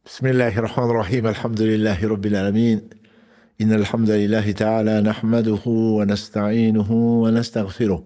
بسم الله الرحمن الرحيم الحمد لله رب العالمين إن الحمد لله تعالى نحمده ونستعينه ونستغفره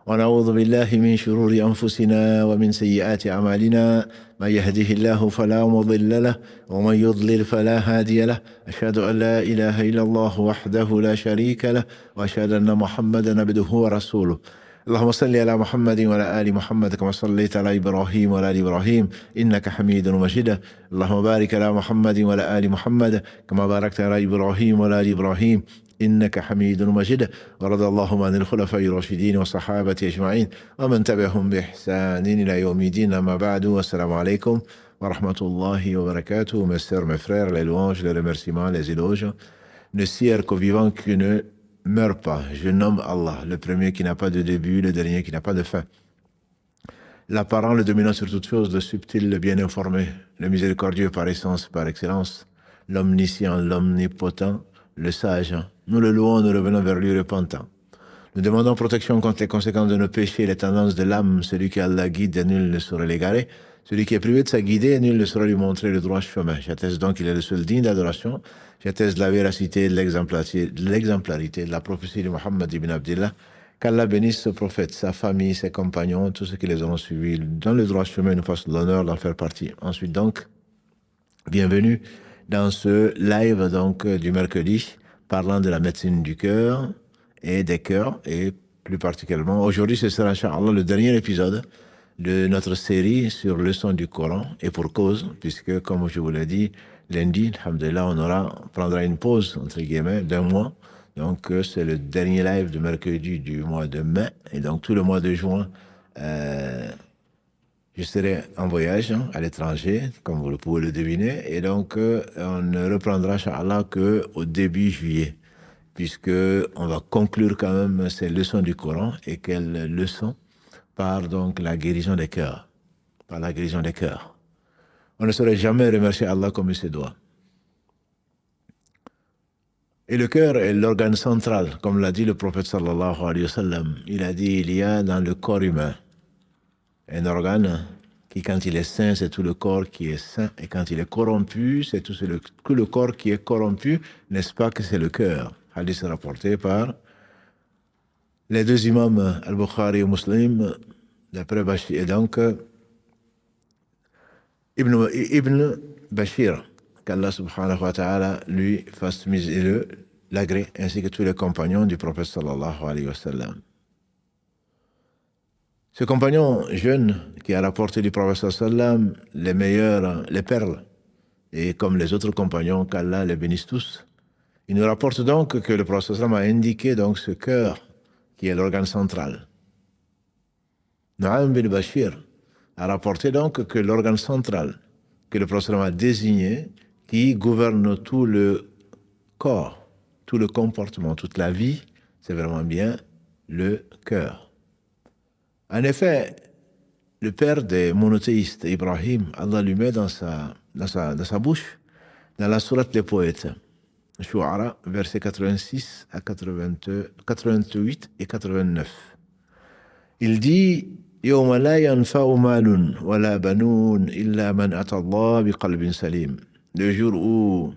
ونعوذ بالله من شرور أنفسنا ومن سيئات أعمالنا من يهده الله فلا مضل له ومن يضلل فلا هادي له أشهد أن لا إله إلا الله وحده لا شريك له وأشهد أن محمدا عبده ورسوله اللهم صل على محمد وعلى آل محمد كما صليت على إبراهيم وعلى آل إبراهيم إنك حميد مجيد اللهم بارك على محمد وعلى آل محمد كما باركت على إبراهيم وعلى آل إبراهيم إنك حميد مجيد ورضي اللهم عن الخلفاء الراشدين والصحابة أجمعين ومن تبعهم بإحسان إلى يوم الدين أما بعد والسلام عليكم ورحمة الله وبركاته. Mes sœurs, mes frères, les louanges, les remerciements, les éloges ne sirent qu'au vivant qui ne meurt pas. Je nomme Allah, le premier qui n'a pas de début, le dernier qui n'a pas de fin. L'apparent, le dominant sur toute chose, le subtil, le bien informé, le miséricordieux par essence, par excellence, l'omniscient, l'omnipotent, le sage. Nous le louons, nous revenons vers lui repentant. Nous demandons protection contre les conséquences de nos péchés, les tendances de l'âme. Celui qui Allah guide, nul ne saurait l'égarer. Celui qui est privé de sa guidée, nul ne saurait lui montrer le droit chemin. J'atteste donc qu'il est le seul digne d'adoration. J'atteste la véracité, de l'exemplarité, de la prophétie de Mohammed ibn Abdillah. Qu'Allah bénisse ce prophète, sa famille, ses compagnons, tous ceux qui les auront suivis dans le droit chemin, nous fassent l'honneur d'en faire partie. Ensuite donc, bienvenue dans ce live donc du mercredi, parlant de la médecine du cœur et des cœurs, et plus particulièrement, aujourd'hui ce sera Inch'Allah le dernier épisode de notre série sur le son du Coran, et pour cause, puisque comme je vous l'ai dit, lundi, alhamdulillah, on prendra une pause, entre guillemets, d'un mois. Donc c'est le dernier live de mercredi du mois de mai, et donc tout le mois de juin, je serai en voyage à l'étranger, comme vous le pouvez le deviner, et donc on ne reprendra, Inch'Allah, qu'au début juillet, puisque on va conclure quand même ces leçons du Coran, et quelles leçons par donc la guérison des cœurs, par la guérison des cœurs. On ne saurait jamais remercier Allah comme il se doit. Et le cœur est l'organe central, comme l'a dit le prophète sallallahu alayhi wa sallam. Il a dit, il y a dans le corps humain un organe qui, quand il est sain, c'est tout le corps qui est sain, et quand il est corrompu, c'est tout le corps qui est corrompu, n'est-ce pas que c'est le cœur. Hadith rapporté par les deux imams Al-Bukhari et Muslim, d'après Bashir, et donc Ibn Bashir, qu'Allah subhanahu wa ta'ala lui fasse l'agré, ainsi que tous les compagnons du prophète sallallahu alayhi wa sallam. Ce compagnon jeune qui a rapporté du prophète sallallahu alayhi wa sallam les perles, et comme les autres compagnons, qu'Allah les bénisse tous, il nous rapporte donc que le prophète sallallahu alayhi wa sallam a indiqué donc ce cœur qui est l'organe central. Nu'aym bin Bashir a rapporté donc que l'organe central que le prophète a désigné, qui gouverne tout le corps, tout le comportement, toute la vie, c'est vraiment bien le cœur. En effet, le père des monothéistes, Ibrahim, Allah lui met dans sa bouche, dans la sourate des poètes, Shu'ara, versets 86 à 88 et 89. Il dit يوم لا ينفع مال ولا بنون إلا من أتى الله بقلب سليم. Le jour où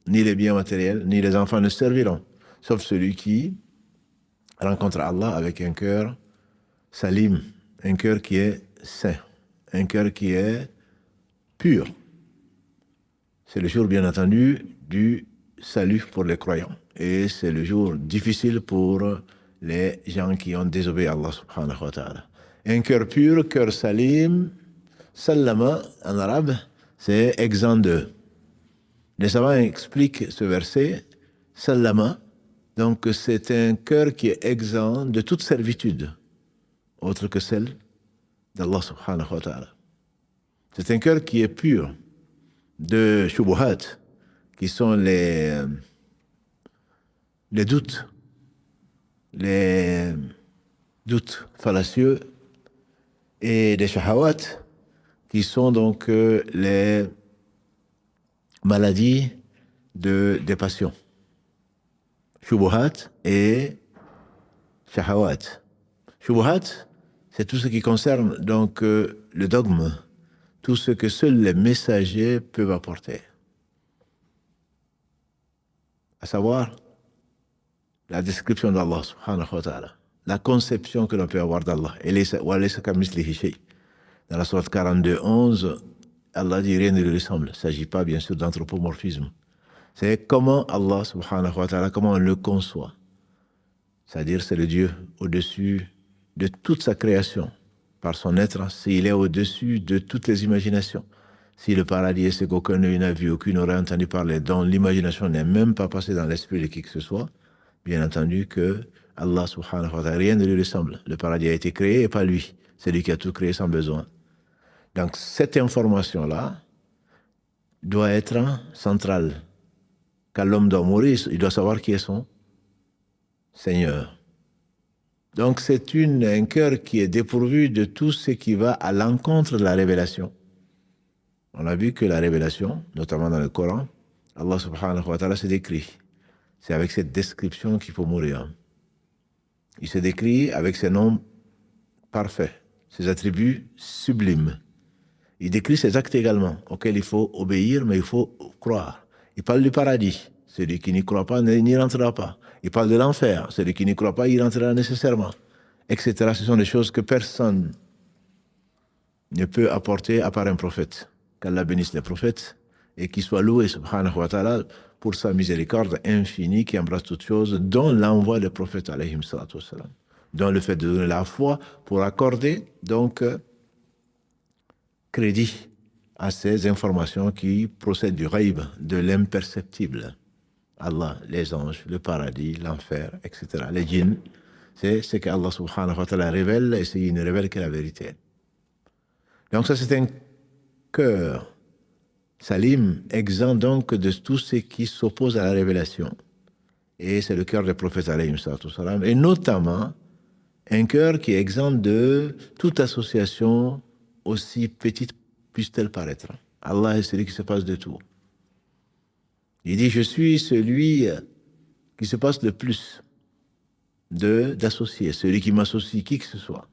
ni les biens matériels ni les enfants ne serviront, sauf celui qui rencontre Allah avec un cœur salim, un cœur qui est sain, un cœur qui est pur. C'est le jour, bien entendu, du salut pour les croyants, et c'est le jour difficile pour les gens qui ont désobéi à Allah subhanahu wa ta'ala. Un cœur pur, cœur salim, sallama en arabe, c'est exempt de. Les savants expliquent ce verset, sallama, donc c'est un cœur qui est exempt de toute servitude, autre que celle d'Allah subhanahu wa ta'ala. C'est un cœur qui est pur de shubuhat, qui sont les doutes, fallacieux, et des shahawat, qui sont donc les maladies des passions. Shubuhat et shahawat. Shubuhat, c'est tout ce qui concerne donc le dogme tout ce que seuls les messagers peuvent apporter. À savoir, la description d'Allah subhanahu wa ta'ala, la conception que l'on peut avoir d'Allah. Dans la sourate 42, 11, Allah dit rien ne lui ressemble. Il ne s'agit pas, bien sûr, d'anthropomorphisme. C'est comment Allah subhanahu wa ta'ala, comment on le conçoit. C'est-à-dire, c'est le Dieu au-dessus de toute sa création. Par son être, s'il est au-dessus de toutes les imaginations. Si le paradis est ce qu'aucun n'a vu, aucun n'aurait entendu parler, dont l'imagination n'est même pas passée dans l'esprit de qui que ce soit, bien entendu que Allah subhanahu wa ta'ala, rien ne lui ressemble. Le paradis a été créé et pas lui. C'est lui qui a tout créé sans besoin. Donc cette information-là doit être centrale. Quand l'homme doit mourir, il doit savoir qui est son Seigneur. Donc c'est un cœur qui est dépourvu de tout ce qui va à l'encontre de la révélation. On a vu que la révélation, notamment dans le Coran, Allah subhanahu wa ta'ala se décrit. C'est avec cette description qu'il faut mourir. Il se décrit avec ses noms parfaits, ses attributs sublimes. Il décrit ses actes également, auxquels il faut obéir, mais il faut croire. Il parle du paradis. Celui qui n'y croit pas n'y rentrera pas. Il parle de l'enfer. Celui qui n'y croit pas y rentrera nécessairement. Etc. Ce sont des choses que personne ne peut apporter à part un prophète. Qu'Allah bénisse les prophètes et qu'il soit loué, subhanahu wa ta'ala, pour sa miséricorde infinie qui embrasse toutes choses, dont l'envoi des prophètes, alayhim salatu wassalam. Dont le fait de donner la foi pour accorder, donc, crédit à ces informations qui procèdent du ghaib, de l'imperceptible. Allah, les anges, le paradis, l'enfer, etc. Les djinns, c'est ce qu'Allah subhanahu wa ta'ala révèle et il ne révèle que la vérité. Donc ça, c'est un cœur salim, exempt donc de tout ce qui s'oppose à la révélation. Et c'est le cœur des prophètes alayhim salatu wassalam, et notamment un cœur qui est exempt de toute association aussi petite puisse-t-elle paraître. Allah est celui qui se passe de tout. Il dit, je suis celui qui se passe le plus d'associer, celui qui m'associe qui que ce soit.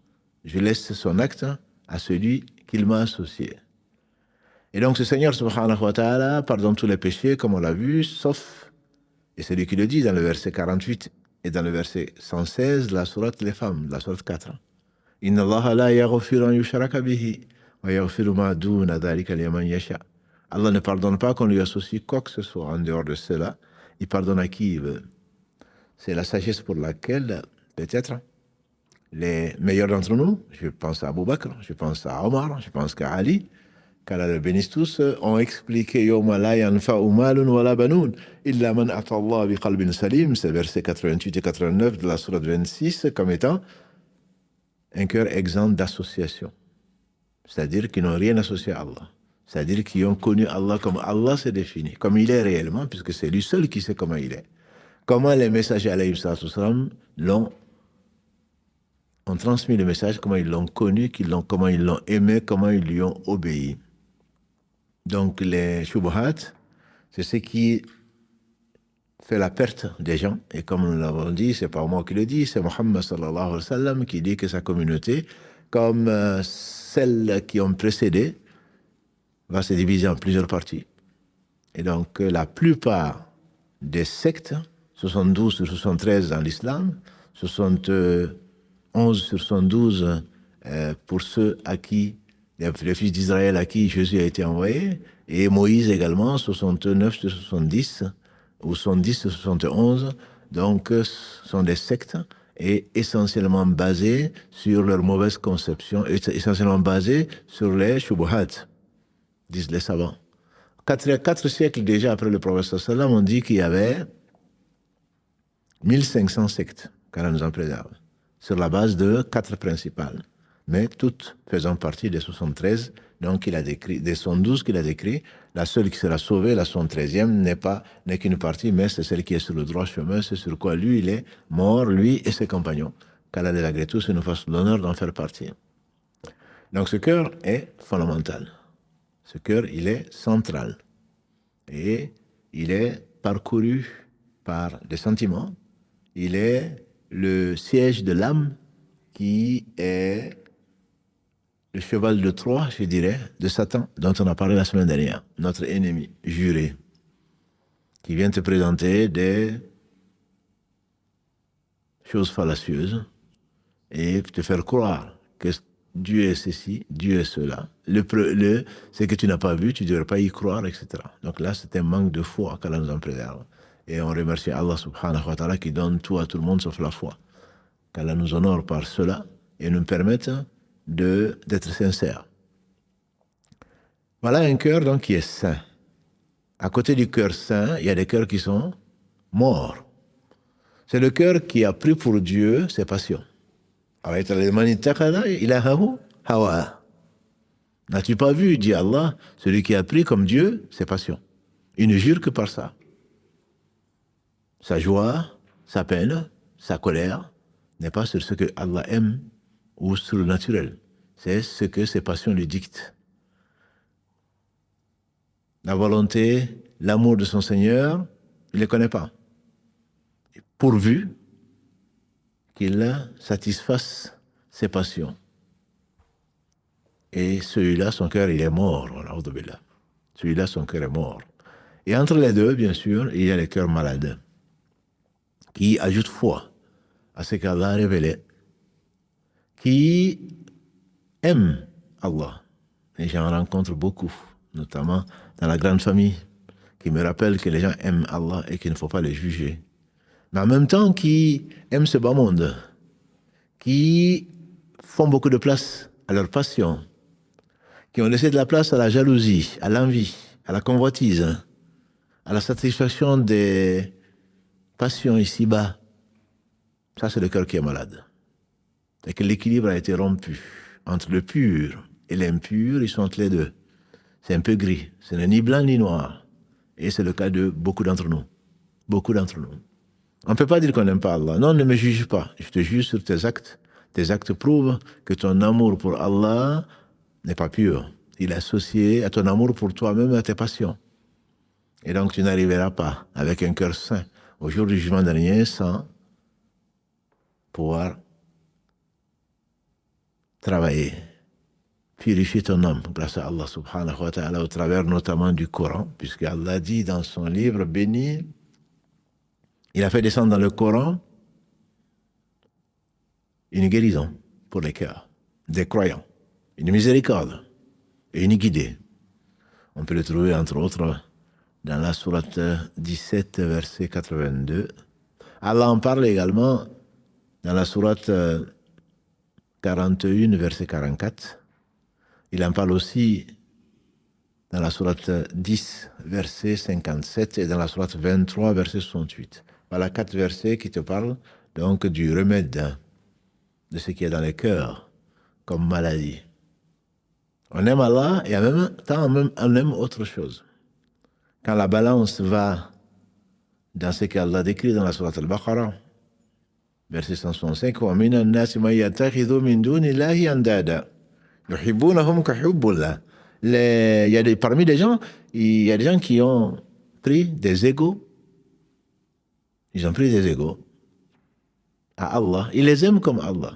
Je laisse son acte à celui qu'il m'a associé. Et donc ce Seigneur subhanahu wa ta'ala pardonne tous les péchés, comme on l'a vu, sauf, et c'est lui qui le dit dans le verset 48 et dans le verset 116, la sourate les femmes, la sourate 4. Inna Allah la yaghfiru an yushraka bihi wa yaghfiru ma duna dhalika liman yasha. Allah ne pardonne pas qu'on lui associe quoi que ce soit en dehors de cela. Il pardonne à qui il veut. C'est la sagesse pour laquelle, peut-être, les meilleurs d'entre nous, je pense à Abu Bakr, je pense à Omar, je pense qu'à Ali, qu'Allah le bénisse tous, ont expliqué Yawma la yanfa'u malun wala banoun illa man ata Allah bi qalbin salim, c'est versets 88 et 89 de la sourate 26, comme étant un cœur exempt d'association. C'est-à-dire qu'ils n'ont rien associé à Allah. C'est-à-dire qu'ils ont connu Allah comme Allah s'est défini, comme il est réellement, puisque c'est lui seul qui sait comment il est. Comment les messagers alayhim sallam ont transmis le message, comment ils l'ont connu, comment ils l'ont aimé, comment ils lui ont obéi. Donc les shubuhat, c'est ce qui fait la perte des gens. Et comme nous l'avons dit, c'est pas moi qui le dis, c'est Muhammad sallallahu alayhi wa sallam qui dit que sa communauté, comme celles qui ont précédé, va se diviser en plusieurs parties. Et donc, la plupart des sectes, 72 sur 73 dans l'islam, 71 sur 72 pour ceux à qui, les fils d'Israël à qui Jésus a été envoyé, et Moïse également, 69 sur 70, ou 70 sur 71, donc sont des sectes, et essentiellement basées sur leur mauvaise conception, essentiellement basées sur les shubuhat, disent les savants. 4 siècles déjà après le prophète sallam, on dit qu'il y avait 1500 sectes, qu'Allah nous en préserve, sur la base de 4 principales, mais toutes faisant partie des 73, donc il a décrit, des 112 qu'il a décrit. La seule qui sera sauvée, la 73e, n'est qu'une partie, mais c'est celle qui est sur le droit chemin, c'est sur quoi lui, il est mort, lui et ses compagnons. Qu'Allah les agrée tous et nous fasse l'honneur d'en faire partie. Donc ce cœur est fondamental. Ce cœur, il est central. Et il est parcouru par des sentiments. Il est le siège de l'âme qui est le cheval de Troie, je dirais, de Satan, dont on a parlé la semaine dernière, notre ennemi juré, qui vient te présenter des choses fallacieuses et te faire croire que Dieu est ceci, Dieu est cela. Ce que tu n'as pas vu, tu ne devrais pas y croire, etc. Donc là, c'est un manque de foi qu'Allah nous en préserve. Et on remercie Allah subhanahu wa ta'ala qui donne tout à tout le monde sauf la foi. Qu'Allah nous honore par cela et nous permette d'être sincères. Voilà un cœur donc qui est saint. À côté du cœur saint, il y a des cœurs qui sont morts. C'est le cœur qui a pris pour Dieu ses passions. N'as-tu pas vu, dit Allah, celui qui a pris comme Dieu ses passions? Il ne jure que par ça. Sa joie, sa peine, sa colère n'est pas sur ce que Allah aime ou sur le naturel. C'est ce que ses passions lui dictent. La volonté, l'amour de son Seigneur, il ne les connaît pas. Pourvu qu'il satisfasse ses passions. Et celui-là, son cœur, il est mort. Celui-là, son cœur est mort. Et entre les deux, bien sûr, il y a les cœurs malades qui ajoutent foi à ce qu'Allah a révélé, qui aiment Allah. Et j'en rencontre beaucoup, notamment dans la grande famille, qui me rappellent que les gens aiment Allah et qu'il ne faut pas les juger. Mais en même temps, qui aiment ce bas monde, qui font beaucoup de place à leur passion, qui ont laissé de la place à la jalousie, à l'envie, à la convoitise, à la satisfaction des passions ici-bas. Ça, c'est le cœur qui est malade. C'est que l'équilibre a été rompu entre le pur et l'impur, ils sont entre les deux. C'est un peu gris, ce n'est ni blanc ni noir. Et c'est le cas de beaucoup d'entre nous. Beaucoup d'entre nous. On ne peut pas dire qu'on n'aime pas Allah. Non, ne me juge pas. Je te juge sur tes actes. Tes actes prouvent que ton amour pour Allah n'est pas pur. Il est associé à ton amour pour toi-même et à tes passions. Et donc tu n'arriveras pas avec un cœur saint au jour du jugement dernier sans pouvoir travailler, purifier ton âme grâce à Allah subhanahu wa ta'ala au travers notamment du Coran, puisque Allah dit dans son livre béni, il a fait descendre dans le Coran une guérison pour les cœurs des croyants, une miséricorde et une guidée. On peut le trouver entre autres dans la sourate 17, verset 82. Allah en parle également dans la sourate 41, verset 44. Il en parle aussi dans la sourate 10, verset 57 et dans la sourate 23, verset 68. Voilà 4 versets qui te parlent donc du remède de ce qui est dans les cœurs comme maladie. On aime Allah et en même temps on aime autre chose. Quand la balance va dans ce qu'Allah décrit dans la sourate Al-Baqarah, verset 165, وَمِنَ النَّاسِ مَن يَتَّخِذُ مِن دُونِ اللَّهِ أَندَادًا يُحِبُّونَهُمْ كَحُبِّ اللَّهِ. Parmi les gens, il y a des gens qui ont pris des égos. Ils ont pris des égos à Allah. Ils les aiment comme Allah.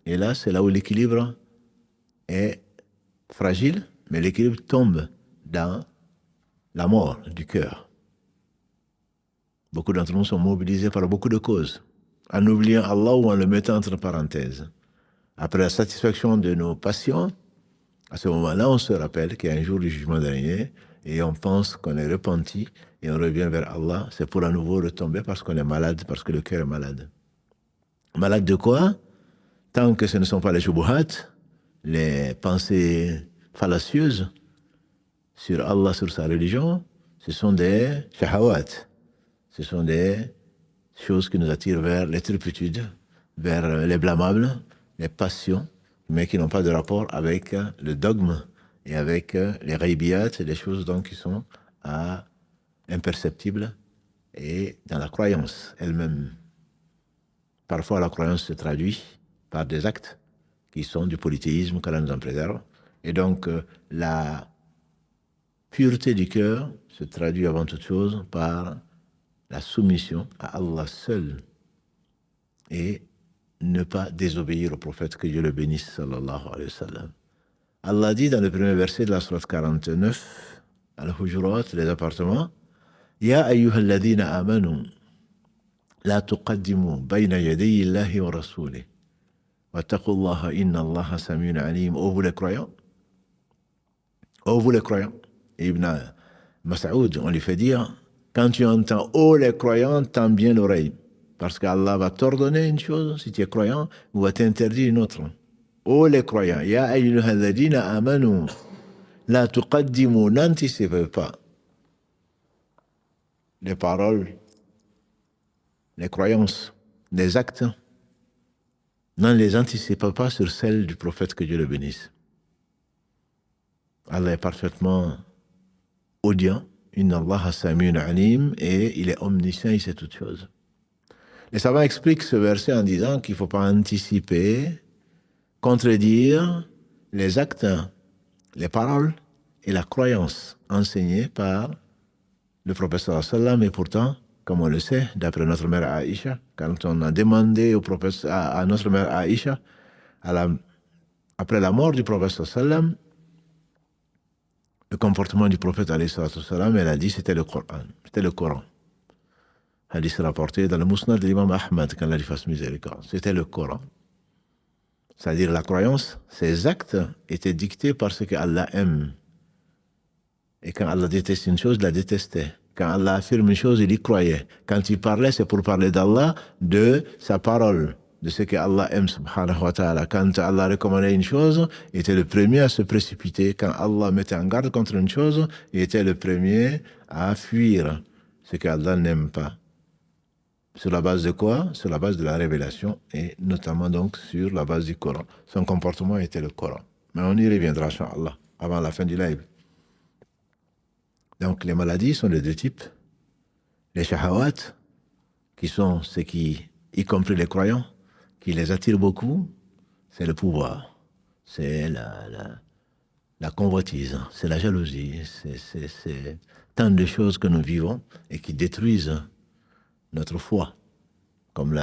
Et là, c'est là où l'équilibre est fragile, mais l'équilibre tombe dans la mort du cœur. Beaucoup d'entre nous sont mobilisés par beaucoup de causes, en oubliant Allah ou en le mettant entre parenthèses. Après la satisfaction de nos passions, à ce moment-là, on se rappelle qu'il y a un jour du jugement dernier et on pense qu'on est repenti et on revient vers Allah. C'est pour à nouveau retomber parce qu'on est malade, parce que le cœur est malade. Malade de quoi? Tant que ce ne sont pas les shubuhat, les pensées fallacieuses sur Allah, sur sa religion, ce sont des shahawat. Ce sont des choses qui nous attirent vers les turpitudes, vers les blâmables, les passions, mais qui n'ont pas de rapport avec le dogme et avec les ghaibiyat, les choses donc qui sont imperceptibles et dans la croyance elle-même. Parfois, la croyance se traduit par des actes qui sont du polythéisme, qu'Allah nous en préserve. Et donc, la pureté du cœur se traduit avant toute chose par la soumission à Allah seul et ne pas désobéir au prophète, que Dieu le bénisse, sallallahu alayhi wa sallam. Allah dit dans le premier verset de la sourate 49, Al-Hujurat, les appartements, Ya ayyuhal ladhina amanu, la tuqaddimu bayna yadayi Allahi wa rasoulih, wa taqullaha inna Allaha samiyun alim. Ô vous les croyants, ô vous les croyants. Ibn Mas'ud, on lui fait dire, quand tu entends ô les croyants, tends bien l'oreille, parce qu'Allah va t'ordonner une chose si tu es croyant, ou va t'interdire une autre. Ô les croyants, ya ayyuhal ladhina amanu, la tuqaddimu, n'anticipez pas les paroles, les croyances, les actes, ne les anticipez pas sur celles du prophète, que Dieu le bénisse. Allah est parfaitement audient, inna Allaha samiyun alim, et il est omniscient, il sait toutes choses. Les savants expliquent ce verset en disant qu'il ne faut pas anticiper, contredire les actes, les paroles et la croyance enseignée par le prophète sallallahu alayhi wa sallam. Et pourtant, comme on le sait, d'après notre mère Aïcha, quand on a demandé au prophète, à notre mère Aïcha, après la mort du prophète sallallahu alayhi wa sallam, le comportement du prophète alayhi wa sallam, elle a dit c'était le Coran. C'était le Coran. Hadith rapporté dans le Musnad de l'imam Ahmad, quand Allah lui fasse miséricorde. C'était le Coran. C'est-à-dire la croyance, ces actes étaient dictés par ce qu'Allah aime. Et quand Allah déteste une chose, il la détestait. Quand Allah affirme une chose, il y croyait. Quand il parlait, c'est pour parler d'Allah, de sa parole, de ce qu'Allah aime, subhanahu wa ta'ala. Quand Allah recommandait une chose, il était le premier à se précipiter. Quand Allah mettait en garde contre une chose, il était le premier à fuir ce qu'Allah n'aime pas. Sur la base de quoi? Sur la base de la révélation, et notamment donc sur la base du Coran. Son comportement était le Coran. Mais on y reviendra, Inch'Allah, avant la fin du live. Donc les maladies sont de deux types. Les shahawat, qui sont ceux qui, y compris les croyants, qui les attirent beaucoup, c'est le pouvoir, c'est la convoitise, c'est la jalousie, c'est tant de choses que nous vivons et qui détruisent notre foi. Comme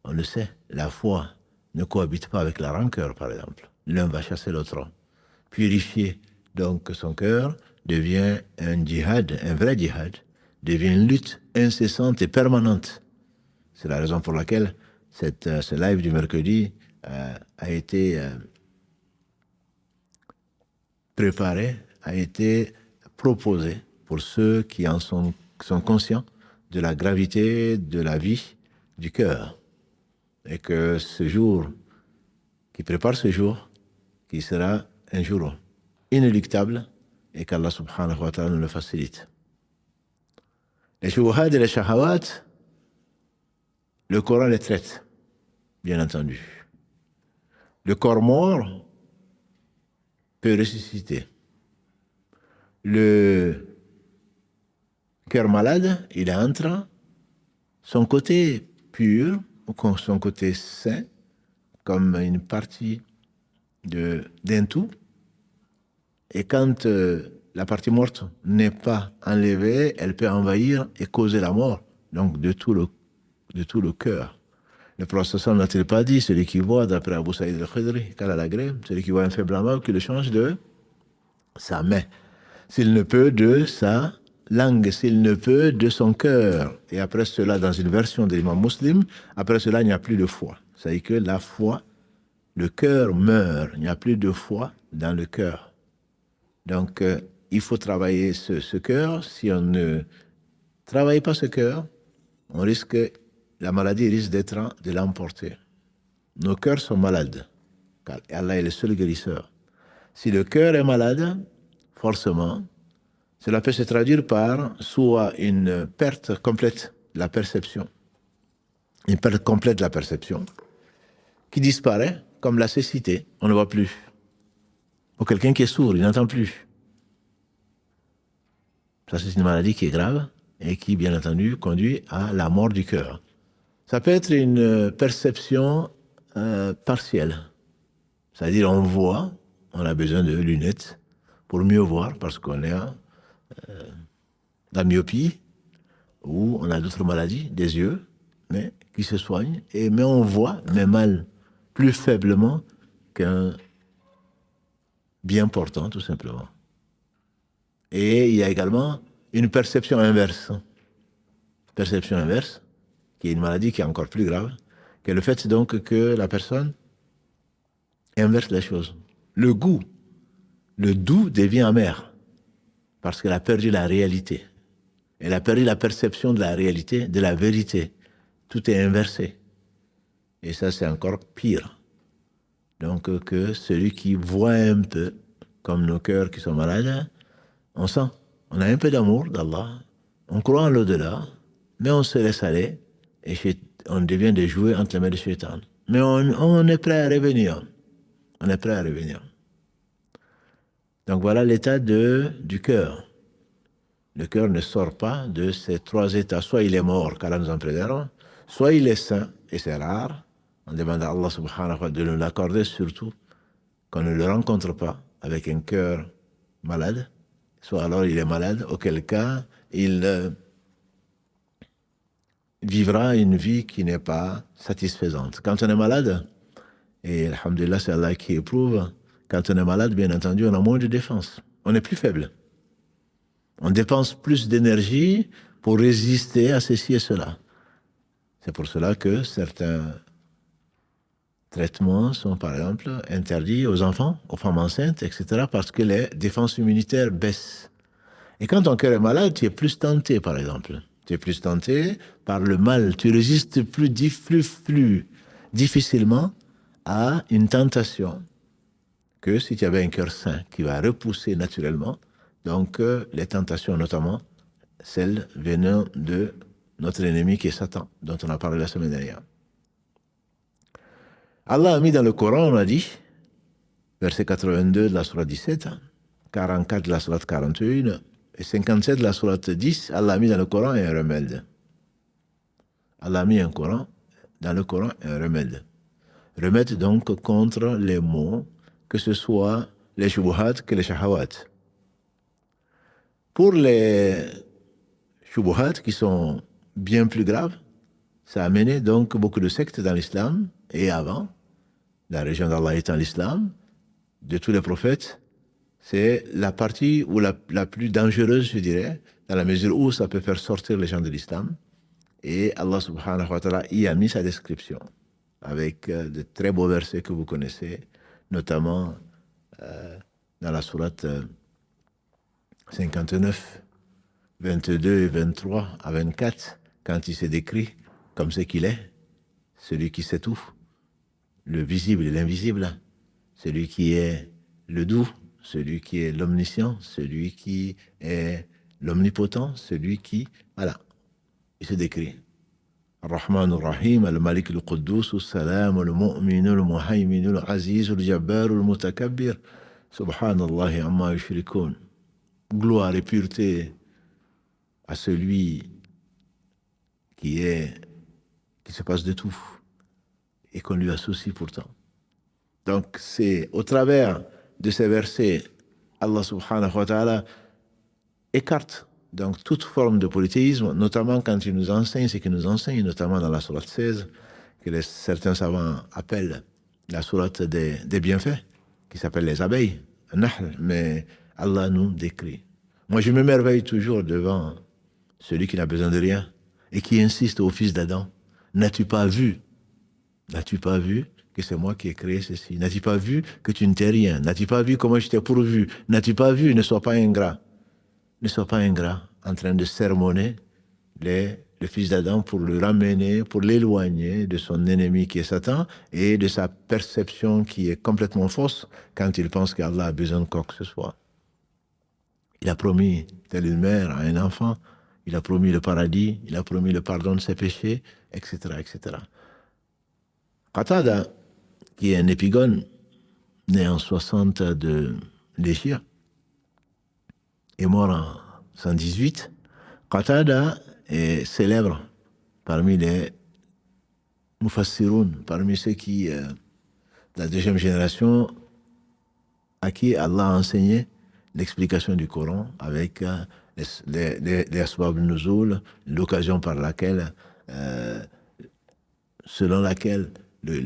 on le sait, la foi ne cohabite pas avec la rancœur, par exemple. L'un va chasser l'autre. Purifier donc son cœur devient un djihad, un vrai djihad, devient une lutte incessante et permanente. C'est la raison pour laquelle ce live du mercredi a été préparé, a été proposé pour ceux qui en sont conscients de la gravité de la vie du cœur. Et que ce jour, qui prépare ce jour, qui sera un jour inéluctable, et qu'Allah subhanahu wa ta'ala nous le facilite. Les shubuhat et les shahawat, le Coran les traite, bien entendu. Le corps mort peut ressusciter. Le cœur malade, il est entre son côté pur, ou son côté sain, comme une partie d'un tout. Et quand la partie morte n'est pas enlevée, elle peut envahir et causer la mort, donc de tout le cœur. Le prophète n'a-t-il pas dit, celui qui voit, d'après Abu Saïd al-Khidri, qu'Allah l'agrée, celui qui voit un faible amour, qu'il le change de sa main. S'il ne peut, de sa langue, s'il ne peut, de son cœur. Et après cela, dans une version de l'imam Muslim, après cela, il n'y a plus de foi. C'est-à-dire que la foi, le cœur meurt. Il n'y a plus de foi dans le cœur. Donc, il faut travailler ce cœur. Si on ne travaille pas ce cœur, la maladie risque de l'emporter. Nos cœurs sont malades, car Allah est le seul guérisseur. Si le cœur est malade, forcément, cela peut se traduire par soit une perte complète de la perception, une perte complète de la perception, qui disparaît, comme la cécité, on ne voit plus. Ou quelqu'un qui est sourd, il n'entend plus. Ça, c'est une maladie qui est grave et qui, bien entendu, conduit à la mort du cœur. Ça peut être une perception partielle. C'est-à-dire, on voit, on a besoin de lunettes pour mieux voir, parce qu'on a la myopie, ou on a d'autres maladies des yeux, mais qui se soignent, mais on voit, mais mal, plus faiblement qu'un bien portant, tout simplement. Et il y a également une perception inverse. Perception inverse, qui est une maladie qui est encore plus grave, qui est le fait donc que la personne inverse les choses. Le goût, le doux devient amer, parce qu'elle a perdu la réalité. Elle a perdu la perception de la réalité, de la vérité. Tout est inversé. Et ça, c'est encore pire. Donc, que celui qui voit un peu, comme nos cœurs qui sont malades, on sent, on a un peu d'amour d'Allah, on croit en l'au-delà, mais on se laisse aller, et on devient des jouets entre les mains de Shaitan. Mais on est prêt à revenir. On est prêt à revenir. Donc voilà l'état du cœur. Le cœur ne sort pas de ces trois états. Soit il est mort, qu'Allah nous en préserve, soit il est sain, et c'est rare. On demande à Allah subhanahu wa ta'ala de nous l'accorder, surtout qu'on ne le rencontre pas avec un cœur malade. Soit alors il est malade, auquel cas il vivra une vie qui n'est pas satisfaisante. Quand on est malade, et alhamdulillah, c'est Allah qui éprouve, quand on est malade, bien entendu, on a moins de défense. On est plus faible. On dépense plus d'énergie pour résister à ceci et cela. C'est pour cela que certains traitements sont, par exemple, interdits aux enfants, aux femmes enceintes, etc., parce que les défenses immunitaires baissent. Et quand ton cœur est malade, tu es plus tenté, par exemple. Tu es plus tenté par le mal. Tu résistes plus difficilement à une tentation que si tu avais un cœur sain qui va repousser naturellement. Donc, les tentations, notamment celles venant de notre ennemi qui est Satan, dont on a parlé la semaine dernière. Allah a mis dans le Coran, on a dit, verset 82 de la sourate 17, 44 de la sourate 41 et 57 de la sourate 10, Allah a mis dans le Coran un remède. Allah a mis dans le Coran un remède. Remède donc contre les maux, que ce soit les shubuhat que les shahawat. Pour les shubuhat qui sont bien plus graves, ça a amené donc beaucoup de sectes dans l'islam et avant. La religion d'Allah étant l'islam, de tous les prophètes, c'est la partie où la plus dangereuse, je dirais, dans la mesure où ça peut faire sortir les gens de l'islam. Et Allah subhanahu wa ta'ala y a mis sa description, avec de très beaux versets que vous connaissez, notamment dans la sourate 59, 22 et 23 à 24, quand il s'est décrit comme ce qu'il est, celui qui sait tout, le visible et l'invisible, celui qui est le doux, celui qui est l'omniscient, celui qui est l'omnipotent, celui qui... Voilà, il se décrit. Ar-Rahman ar-Rahim, al-Malik al-Quddus, al-Salam, al-Mu'min, al-Muhaymin, al-Aziz, al-Jabbar, al-Mutakabbir, subhanallahi amma yushrikoun. Gloire et pureté à celui qui se passe de tout et qu'on lui associe pourtant. Donc c'est au travers de ces versets, Allah subhanahu wa ta'ala écarte donc toute forme de polythéisme, notamment quand il nous enseigne ce qu'il nous enseigne, notamment dans la sourate 16, que certains savants appellent la sourate des bienfaits, qui s'appelle les abeilles, Nahl, mais Allah nous décrit. Moi je m'émerveille toujours devant celui qui n'a besoin de rien et qui insiste au fils d'Adam, n'as-tu pas vu que c'est moi qui ai créé ceci? N'as-tu pas vu que tu ne t'es rien? N'as-tu pas vu comment je t'ai pourvu? N'as-tu pas vu? Ne sois pas ingrat. Ne sois pas ingrat en train de sermonner le fils d'Adam pour le ramener, pour l'éloigner de son ennemi qui est Satan et de sa perception qui est complètement fausse quand il pense qu'Allah a besoin de quoi que ce soit. Il a promis, telle une mère à un enfant, il a promis le paradis, il a promis le pardon de ses péchés, etc., etc. Qatada, qui est un épigone, né en 60 de l'Égypte, est mort en 118. Qatada est célèbre parmi les mufassiroun, parmi ceux qui, la deuxième génération, à qui Allah a enseigné l'explication du Coran avec les asbab nuzul, l'occasion par laquelle, selon laquelle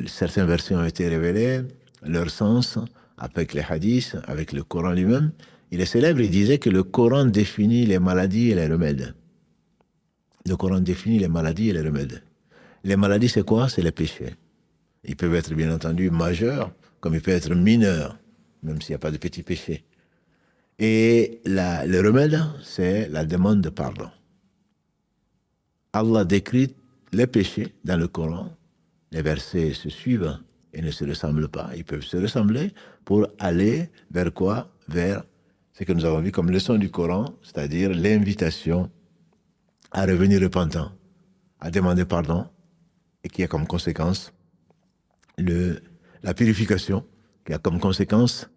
certains versets ont été révélés, leur sens, avec les hadiths, avec le Coran lui-même. Il est célèbre, il disait que le Coran définit les maladies et les remèdes. Le Coran définit les maladies et les remèdes. Les maladies, c'est quoi? C'est les péchés. Ils peuvent être, bien entendu, majeurs, comme ils peuvent être mineurs, même s'il n'y a pas de petits péchés. Et le remède, c'est la demande de pardon. Allah décrit les péchés dans le Coran. Les versets se suivent et ne se ressemblent pas. Ils peuvent se ressembler pour aller vers quoi? Vers ce que nous avons vu comme leçon du Coran, c'est-à-dire l'invitation à revenir repentant, à demander pardon, et qui a comme conséquence la purification, qui a comme conséquence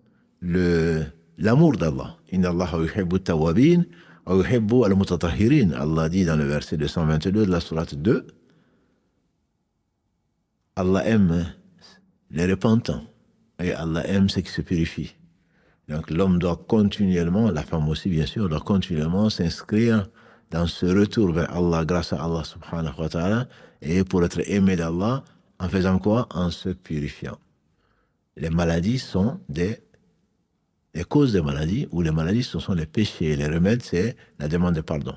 l'amour d'Allah. Inna Allah yuhibbu at-tawwabin wa yuhibbu al-mutatahhirin. Allah dit dans le verset 222 de la sourate 2, Allah aime les repentants et Allah aime ceux qui se purifient. Donc l'homme doit continuellement, la femme aussi bien sûr, doit continuellement s'inscrire dans ce retour vers Allah grâce à Allah subhanahu wa ta'ala et pour être aimé d'Allah en faisant quoi? En se purifiant. Les maladies sont les causes des maladies, ou les maladies ce sont les péchés, les remèdes c'est la demande de pardon.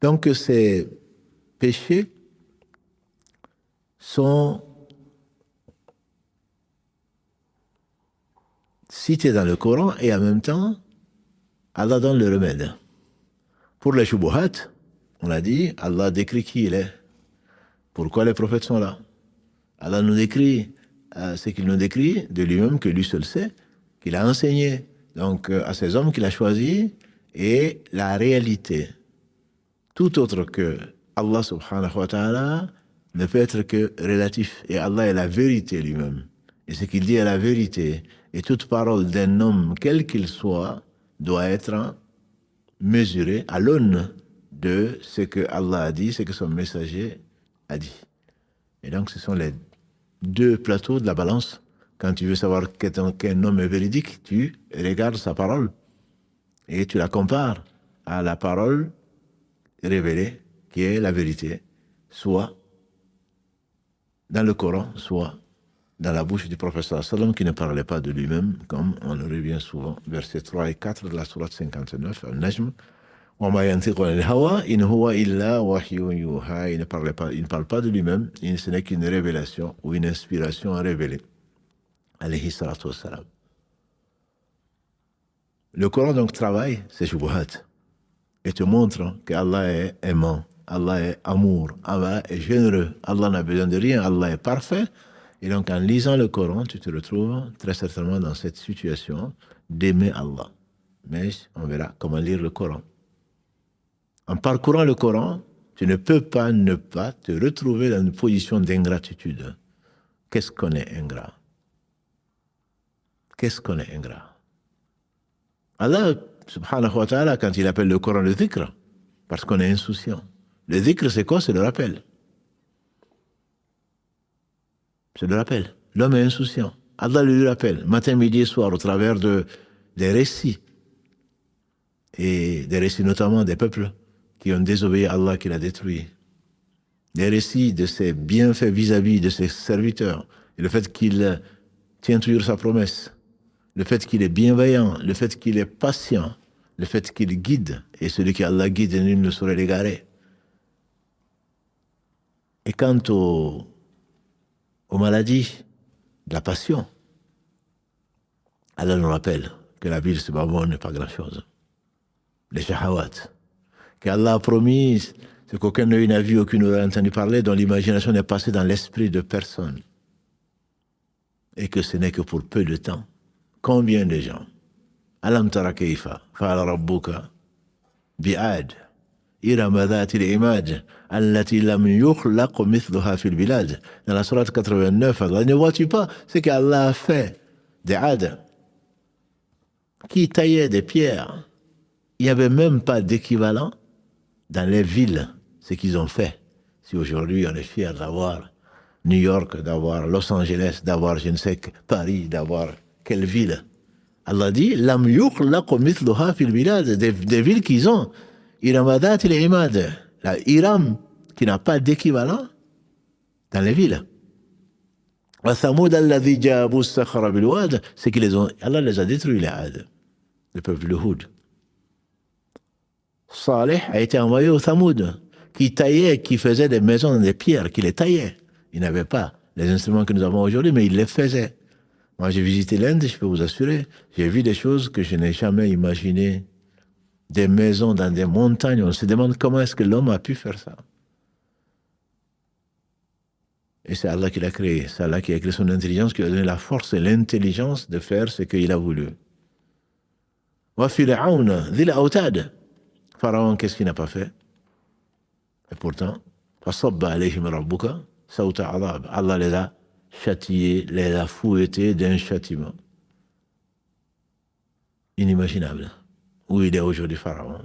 Donc ces péchés sont cités dans le Coran et en même temps Allah donne le remède. Pour les shubuhat, on a dit, Allah décrit qui il est. Pourquoi les prophètes sont là? Allah nous décrit ce qu'il nous décrit de lui-même, que lui seul sait, qu'il a enseigné donc à ces hommes qu'il a choisis, et la réalité. Tout autre que Allah subhanahu wa ta'ala ne peut être que relatif. Et Allah est la vérité lui-même. Et ce qu'il dit est la vérité. Et toute parole d'un homme, quel qu'il soit, doit être mesurée à l'aune de ce que Allah a dit, ce que son messager a dit. Et donc, ce sont les deux plateaux de la balance. Quand tu veux savoir qu'un homme est véridique, tu regardes sa parole et tu la compares à la parole révélée, qui est la vérité, soit dans le Coran, soit dans la bouche du prophète sallallahu alayhi wa sallam, qui ne parlait pas de lui-même, comme on le revient souvent, versets 3 et 4 de la sourate 59, Al-Najm. Il ne parle pas de lui-même, ce n'est qu'une révélation ou une inspiration révélée. Alayhi salatu wassalam. Le Coran donc travaille ces shubuhat et te montre qu'Allah est aimant, Allah est amour, Allah est généreux, Allah n'a besoin de rien, Allah est parfait. Et donc en lisant le Coran, tu te retrouves très certainement dans cette situation d'aimer Allah. Mais on verra comment lire le Coran. En parcourant le Coran, tu ne peux pas ne pas te retrouver dans une position d'ingratitude. Qu'est-ce qu'on est ingrat? Qu'est-ce qu'on est ingrat? Allah, subhanahu wa ta'ala, quand il appelle le Coran le dhikr, parce qu'on est insouciant. Le dhikr, c'est quoi? C'est le rappel. C'est le rappel. L'homme est insouciant. Allah lui rappelle, matin, midi et soir, au travers des récits. Et des récits notamment des peuples qui ont désobéi à Allah, qui l'a détruit. Des récits de ses bienfaits vis-à-vis de ses serviteurs. Et le fait qu'il tient toujours sa promesse. Le fait qu'il est bienveillant. Le fait qu'il est patient. Le fait qu'il guide. Et celui qui Allah guide, nul ne saurait l'égarer. Et quant aux maladies de la passion, Allah nous rappelle que la vie de ce babon n'est pas grand-chose. Les shahawat, qu'Allah a promis, ce qu'aucun œil n'a vu, aucune oreille n'a entendu parler, dont l'imagination n'est passée dans l'esprit de personne. Et que ce n'est que pour peu de temps. Combien de gens? Alam tara kayfa fa'ala rabbuka bi'ad irama dhati al-imad allati lam yukhlaq mithluha fil bilad. Dans la sourate 89, Allah, ne vois-tu pas ce qu'Allah a fait des Ad qui taillaient des pierres? Il n'y avait même pas d'équivalent dans les villes, ce qu'ils ont fait. Si aujourd'hui on est fier d'avoir New York, d'avoir Los Angeles, d'avoir je ne sais que Paris, d'avoir quelle ville? Allah dit, Lam yukhlaq mithluha fil bilad, des villes qu'ils ont. Iramadat il-imad, la Iram qui n'a pas d'équivalent dans les villes. C'est Allah les a détruits, les Ad, le peuple de Houd. Saleh a été envoyé au Thamoud, qui taillait, qui faisait des maisons dans des pierres, qui les taillait. Il n'avait pas les instruments que nous avons aujourd'hui, mais il les faisait. Moi, j'ai visité l'Inde, je peux vous assurer, j'ai vu des choses que je n'ai jamais imaginées. Des maisons dans des montagnes, on se demande comment est-ce que l'homme a pu faire ça. Et c'est Allah qui l'a créé, c'est Allah qui a créé son intelligence, qui a donné la force et l'intelligence de faire ce qu'il a voulu. Wa Fir'aun dhil autad. Pharaon, qu'est-ce qu'il n'a pas fait? Et pourtant, fasabba alayhim rabbuka sawta adab. Allah les a châtiés, les a fouettés d'un châtiment inimaginable. Où il est aujourd'hui, Pharaon?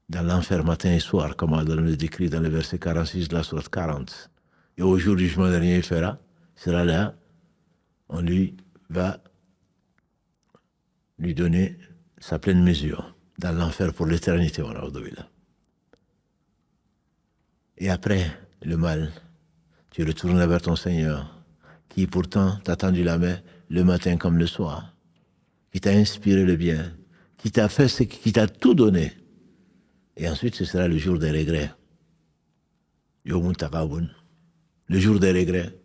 Dans l'enfer matin et soir, comme Allah le décrit dans le verset 46 de la sourate 40. Et au jour du jugement dernier, il sera là, on lui va lui donner sa pleine mesure dans l'enfer pour l'éternité. Et après le mal, tu retournes vers ton Seigneur, qui pourtant t'a tendu la main le matin comme le soir, qui t'a inspiré le bien, qui t'a fait ce qui t'a tout donné. Et ensuite, ce sera le jour des regrets. Yawmun Taqabun. Le jour des regrets.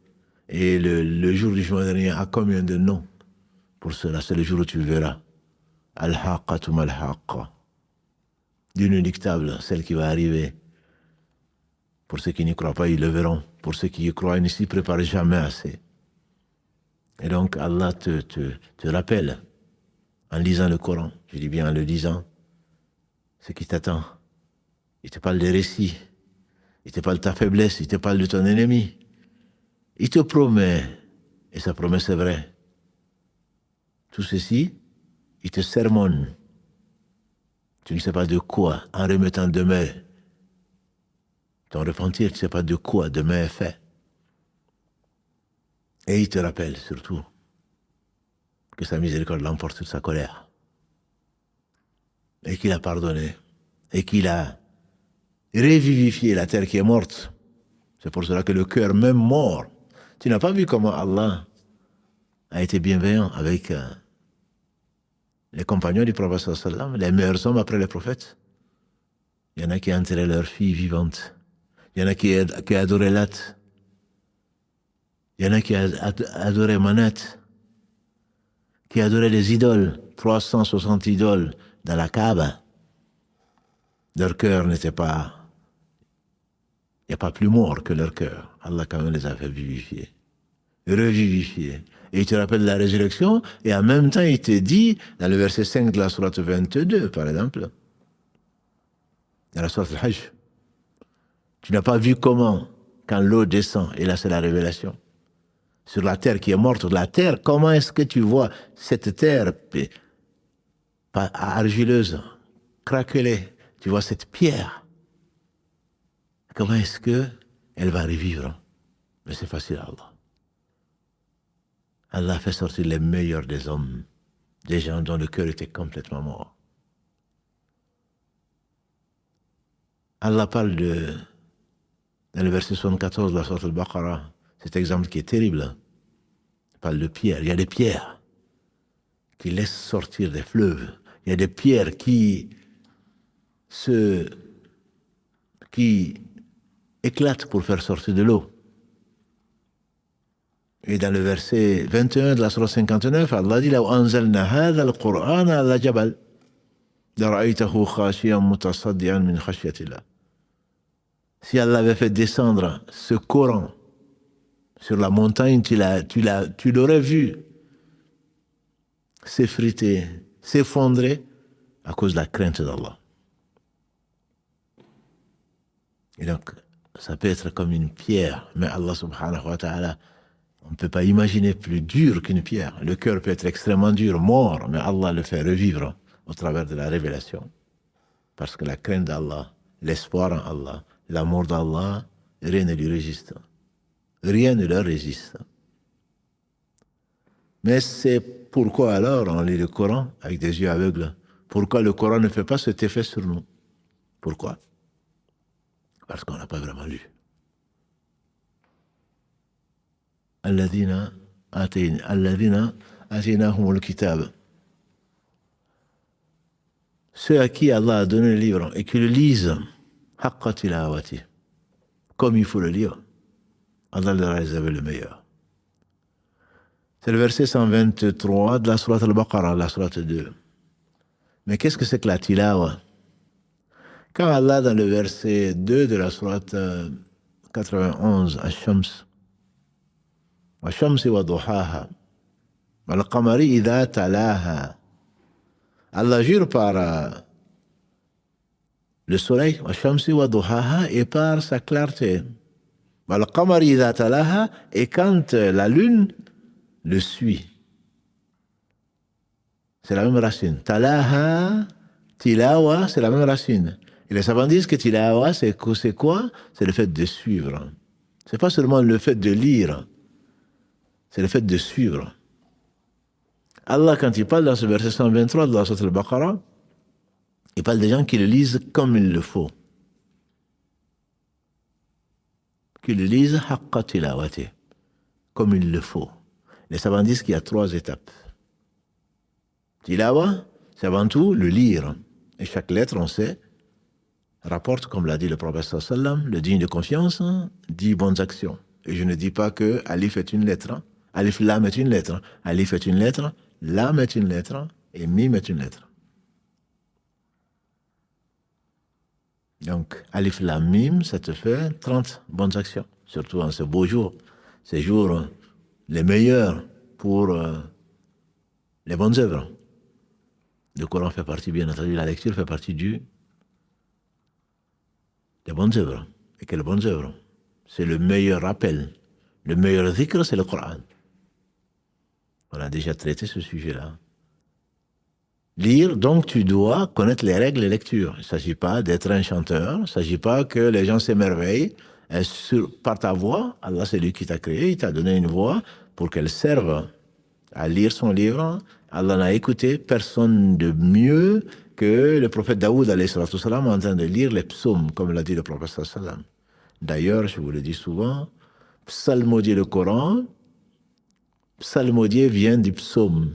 Et le jour du jugement dernier a combien de noms pour cela? C'est le jour où tu verras. Al-Haqqatu mal-Haqqa. L'inéluctable, celle qui va arriver. Pour ceux qui n'y croient pas, ils le verront. Pour ceux qui y croient, ils ne s'y préparent jamais assez. Et donc, Allah te rappelle, en lisant le Coran, je dis bien en le lisant, ce qui t'attend. Il te parle des récits. Il te parle de ta faiblesse. Il te parle de ton ennemi. Il te promet, et sa promesse est vraie. Tout ceci, il te sermonne. Tu ne sais pas de quoi, en remettant demain ton repentir, tu ne sais pas de quoi demain est fait. Et il te rappelle surtout que sa miséricorde l'emporte sur sa colère. Et qu'il a pardonné. Et qu'il a revivifié la terre qui est morte. C'est pour cela que le cœur, même mort, tu n'as pas vu comment Allah a été bienveillant avec les compagnons du prophète sallallahu alayhi wa sallam, les meilleurs hommes après les prophètes. Il y en a qui enterraient leur fille vivante. Il y en a qui adoraient Lat. Il y en a qui adoraient Manat. Qui adoraient les idoles. 360 idoles dans la Kaaba. Leur cœur n'était pas... Il n'y a pas plus mort que leur cœur. Allah quand même les a fait vivifier. Revivifier. Et il te rappelle la résurrection, et en même temps il te dit, dans le verset 5 de la sourate 22, par exemple, dans la sourate Al-Hajj, tu n'as pas vu comment, quand l'eau descend, et là c'est la révélation, sur la terre qui est morte, la terre, comment est-ce que tu vois cette terre argileuse, craquelée, tu vois cette pierre, comment est-ce que elle va revivre? Mais c'est facile à Allah. Allah fait sortir les meilleurs des hommes, des gens dont le cœur était complètement mort. Allah parle dans le verset 74 de la sourate Al-Baqarah, cet exemple qui est terrible. Il parle de pierres. Il y a des pierres qui laissent sortir des fleuves. Il y a des pierres qui éclatent pour faire sortir de l'eau. Et dans le verset 21 de la sourate 59, Allah dit « Law anzalna hadha al-Qur'an ala jabal, lara'aytahu khashiyan mutasaddian min khashyatillah. » Si Allah avait fait descendre ce Coran sur la montagne, tu l'aurais vu s'effriter, s'effondrer à cause de la crainte d'Allah. Et donc, ça peut être comme une pierre, mais Allah subhanahu wa ta'ala, on ne peut pas imaginer plus dur qu'une pierre. Le cœur peut être extrêmement dur, mort, mais Allah le fait revivre au travers de la révélation. Parce que la crainte d'Allah, l'espoir en Allah, l'amour d'Allah, rien ne lui résiste. Rien ne leur résiste. Mais c'est pourquoi alors on lit le Coran avec des yeux aveugles. Pourquoi le Coran ne fait pas cet effet sur nous? Pourquoi? Parce qu'on n'a pas vraiment lu. Alladhina ataynahumul kitab. Ceux à qui Allah a donné le livre et qui le lisent, haqqa tilawati, comme il faut le lire, Allah leur a réservé le meilleur. C'est le verset 123 de la sourate Al-Baqarah, la sourate 2. Mais qu'est-ce que c'est que la tilawa? Quand Allah, dans le verset 2 de la sourate 91, Ash-Shams, Wa-Shamsi wa-Duhaha, Wal-Qamari idha talaha, Allah jure par le soleil, Wa-Shamsi wa-Duhaha, et par sa clarté. Wal-Qamari idha talaha, et quand la lune le suit. C'est la même racine. Talaha, tilawa, c'est la même racine. Et les savants disent que tilawa, c'est quoi? C'est le fait de suivre. C'est pas seulement le fait de lire, c'est le fait de suivre. Allah, quand il parle dans ce verset 123 de la sourate Al-Baqarah, il parle des gens qui le lisent comme il le faut. Qui le lisent haqqa tilawati, comme il le faut. Les savants disent qu'il y a 3 étapes. Tilawa, c'est avant tout le lire. Et chaque lettre, on sait, rapporte, comme l'a dit le prophète sallam, le digne de confiance, dit bonnes actions. Et je ne dis pas que Alif est une lettre. Alif Lam est une lettre. Alif est une lettre. Lam est une lettre. Et Mim est une lettre. Donc, Alif Lam Mim, ça te fait 30 bonnes actions. Surtout en ce beau jour. Ces jours les meilleurs pour les bonnes œuvres. Le Coran fait partie, bien entendu, la lecture fait partie des bonnes œuvres. Et quelles bonnes œuvres? C'est le meilleur rappel. Le meilleur dhikr, c'est le Coran. On a déjà traité ce sujet-là. Lire, donc tu dois connaître les règles de lecture. Il ne s'agit pas d'être un chanteur, il ne s'agit pas que les gens s'émerveillent par ta voix. Allah, c'est lui qui t'a créé, il t'a donné une voix pour qu'elle serve à lire son livre. Allah n'a écouté personne de mieux que le prophète Daoud, alayhi salatu salam, en train de lire les psaumes, comme l'a dit le prophète sallallahu alayhi wa sallam. D'ailleurs, je vous le dis souvent, psalmodier le Coran, psalmodier vient du psaume,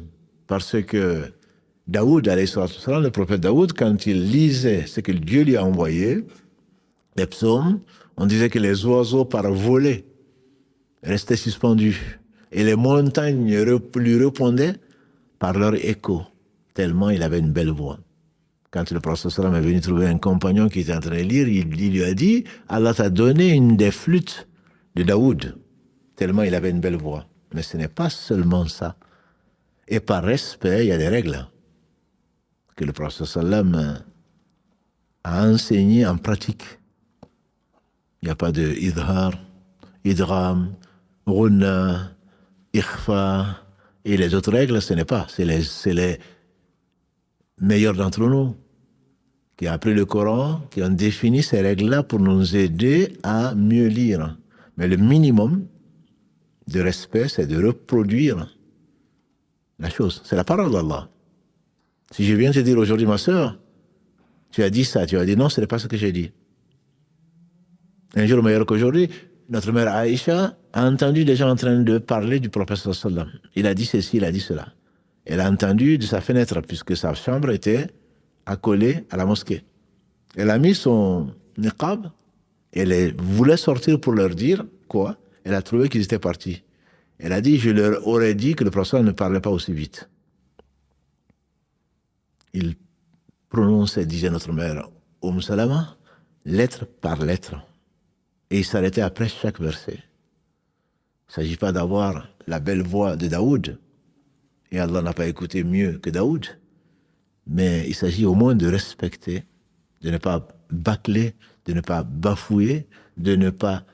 parce que Daoud, alayhi salatu salam, le prophète Daoud, quand il lisait ce que Dieu lui a envoyé, les psaumes, on disait que les oiseaux par volée restaient suspendus. Et les montagnes lui répondaient par leur écho, tellement il avait une belle voix. Quand le prophète sallam est venu trouver un compagnon qui était en train de lire, il lui a dit, Allah t'a donné une des flûtes de Daoud, tellement il avait une belle voix. Mais ce n'est pas seulement ça. Et par respect, il y a des règles que le prophète sallam a enseignées en pratique. Il n'y a pas de idhar, idgham, ghunna, ikhfa, et les autres règles, ce n'est pas. C'est les meilleurs d'entre nous qui ont appris le Coran, qui ont défini ces règles-là pour nous aider à mieux lire. Mais le minimum de respect, c'est de reproduire la chose. C'est la parole d'Allah. Si je viens te dire aujourd'hui, ma sœur, tu as dit ça, tu as dit non, ce n'est pas ce que j'ai dit. Un jour meilleur qu'aujourd'hui, notre mère Aïcha a entendu des gens en train de parler du prophète sallam. Il a dit ceci, il a dit cela. Elle a entendu de sa fenêtre, puisque sa chambre était accolée à la mosquée. Elle a mis son niqab, et elle voulait sortir pour leur dire quoi? Elle a trouvé qu'ils étaient partis. Elle a dit, je leur aurais dit que le prophète ne parlait pas aussi vite. Il prononçait, disait notre mère, Salama, lettre par lettre. Et il s'arrêtait après chaque verset. Il ne s'agit pas d'avoir la belle voix de Daoud, et Allah n'a pas écouté mieux que Daoud, mais il s'agit au moins de respecter, de ne pas bâcler, de ne pas bafouer, de ne pas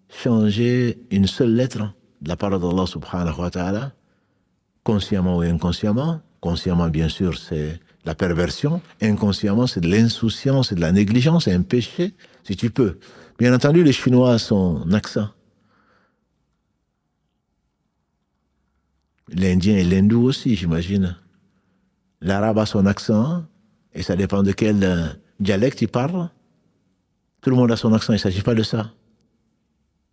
changer une seule lettre de la parole d'Allah subhanahu wa ta'ala, consciemment ou inconsciemment. Consciemment, bien sûr, c'est la perversion. Inconsciemment, c'est de l'insouciance, c'est de la négligence, c'est un péché, si tu peux. Bien entendu, les Chinois ont son accent. L'Indien et l'Hindou aussi, j'imagine. L'Arabe a son accent, et ça dépend de quel dialecte il parle. Tout le monde a son accent, il ne s'agit pas de ça.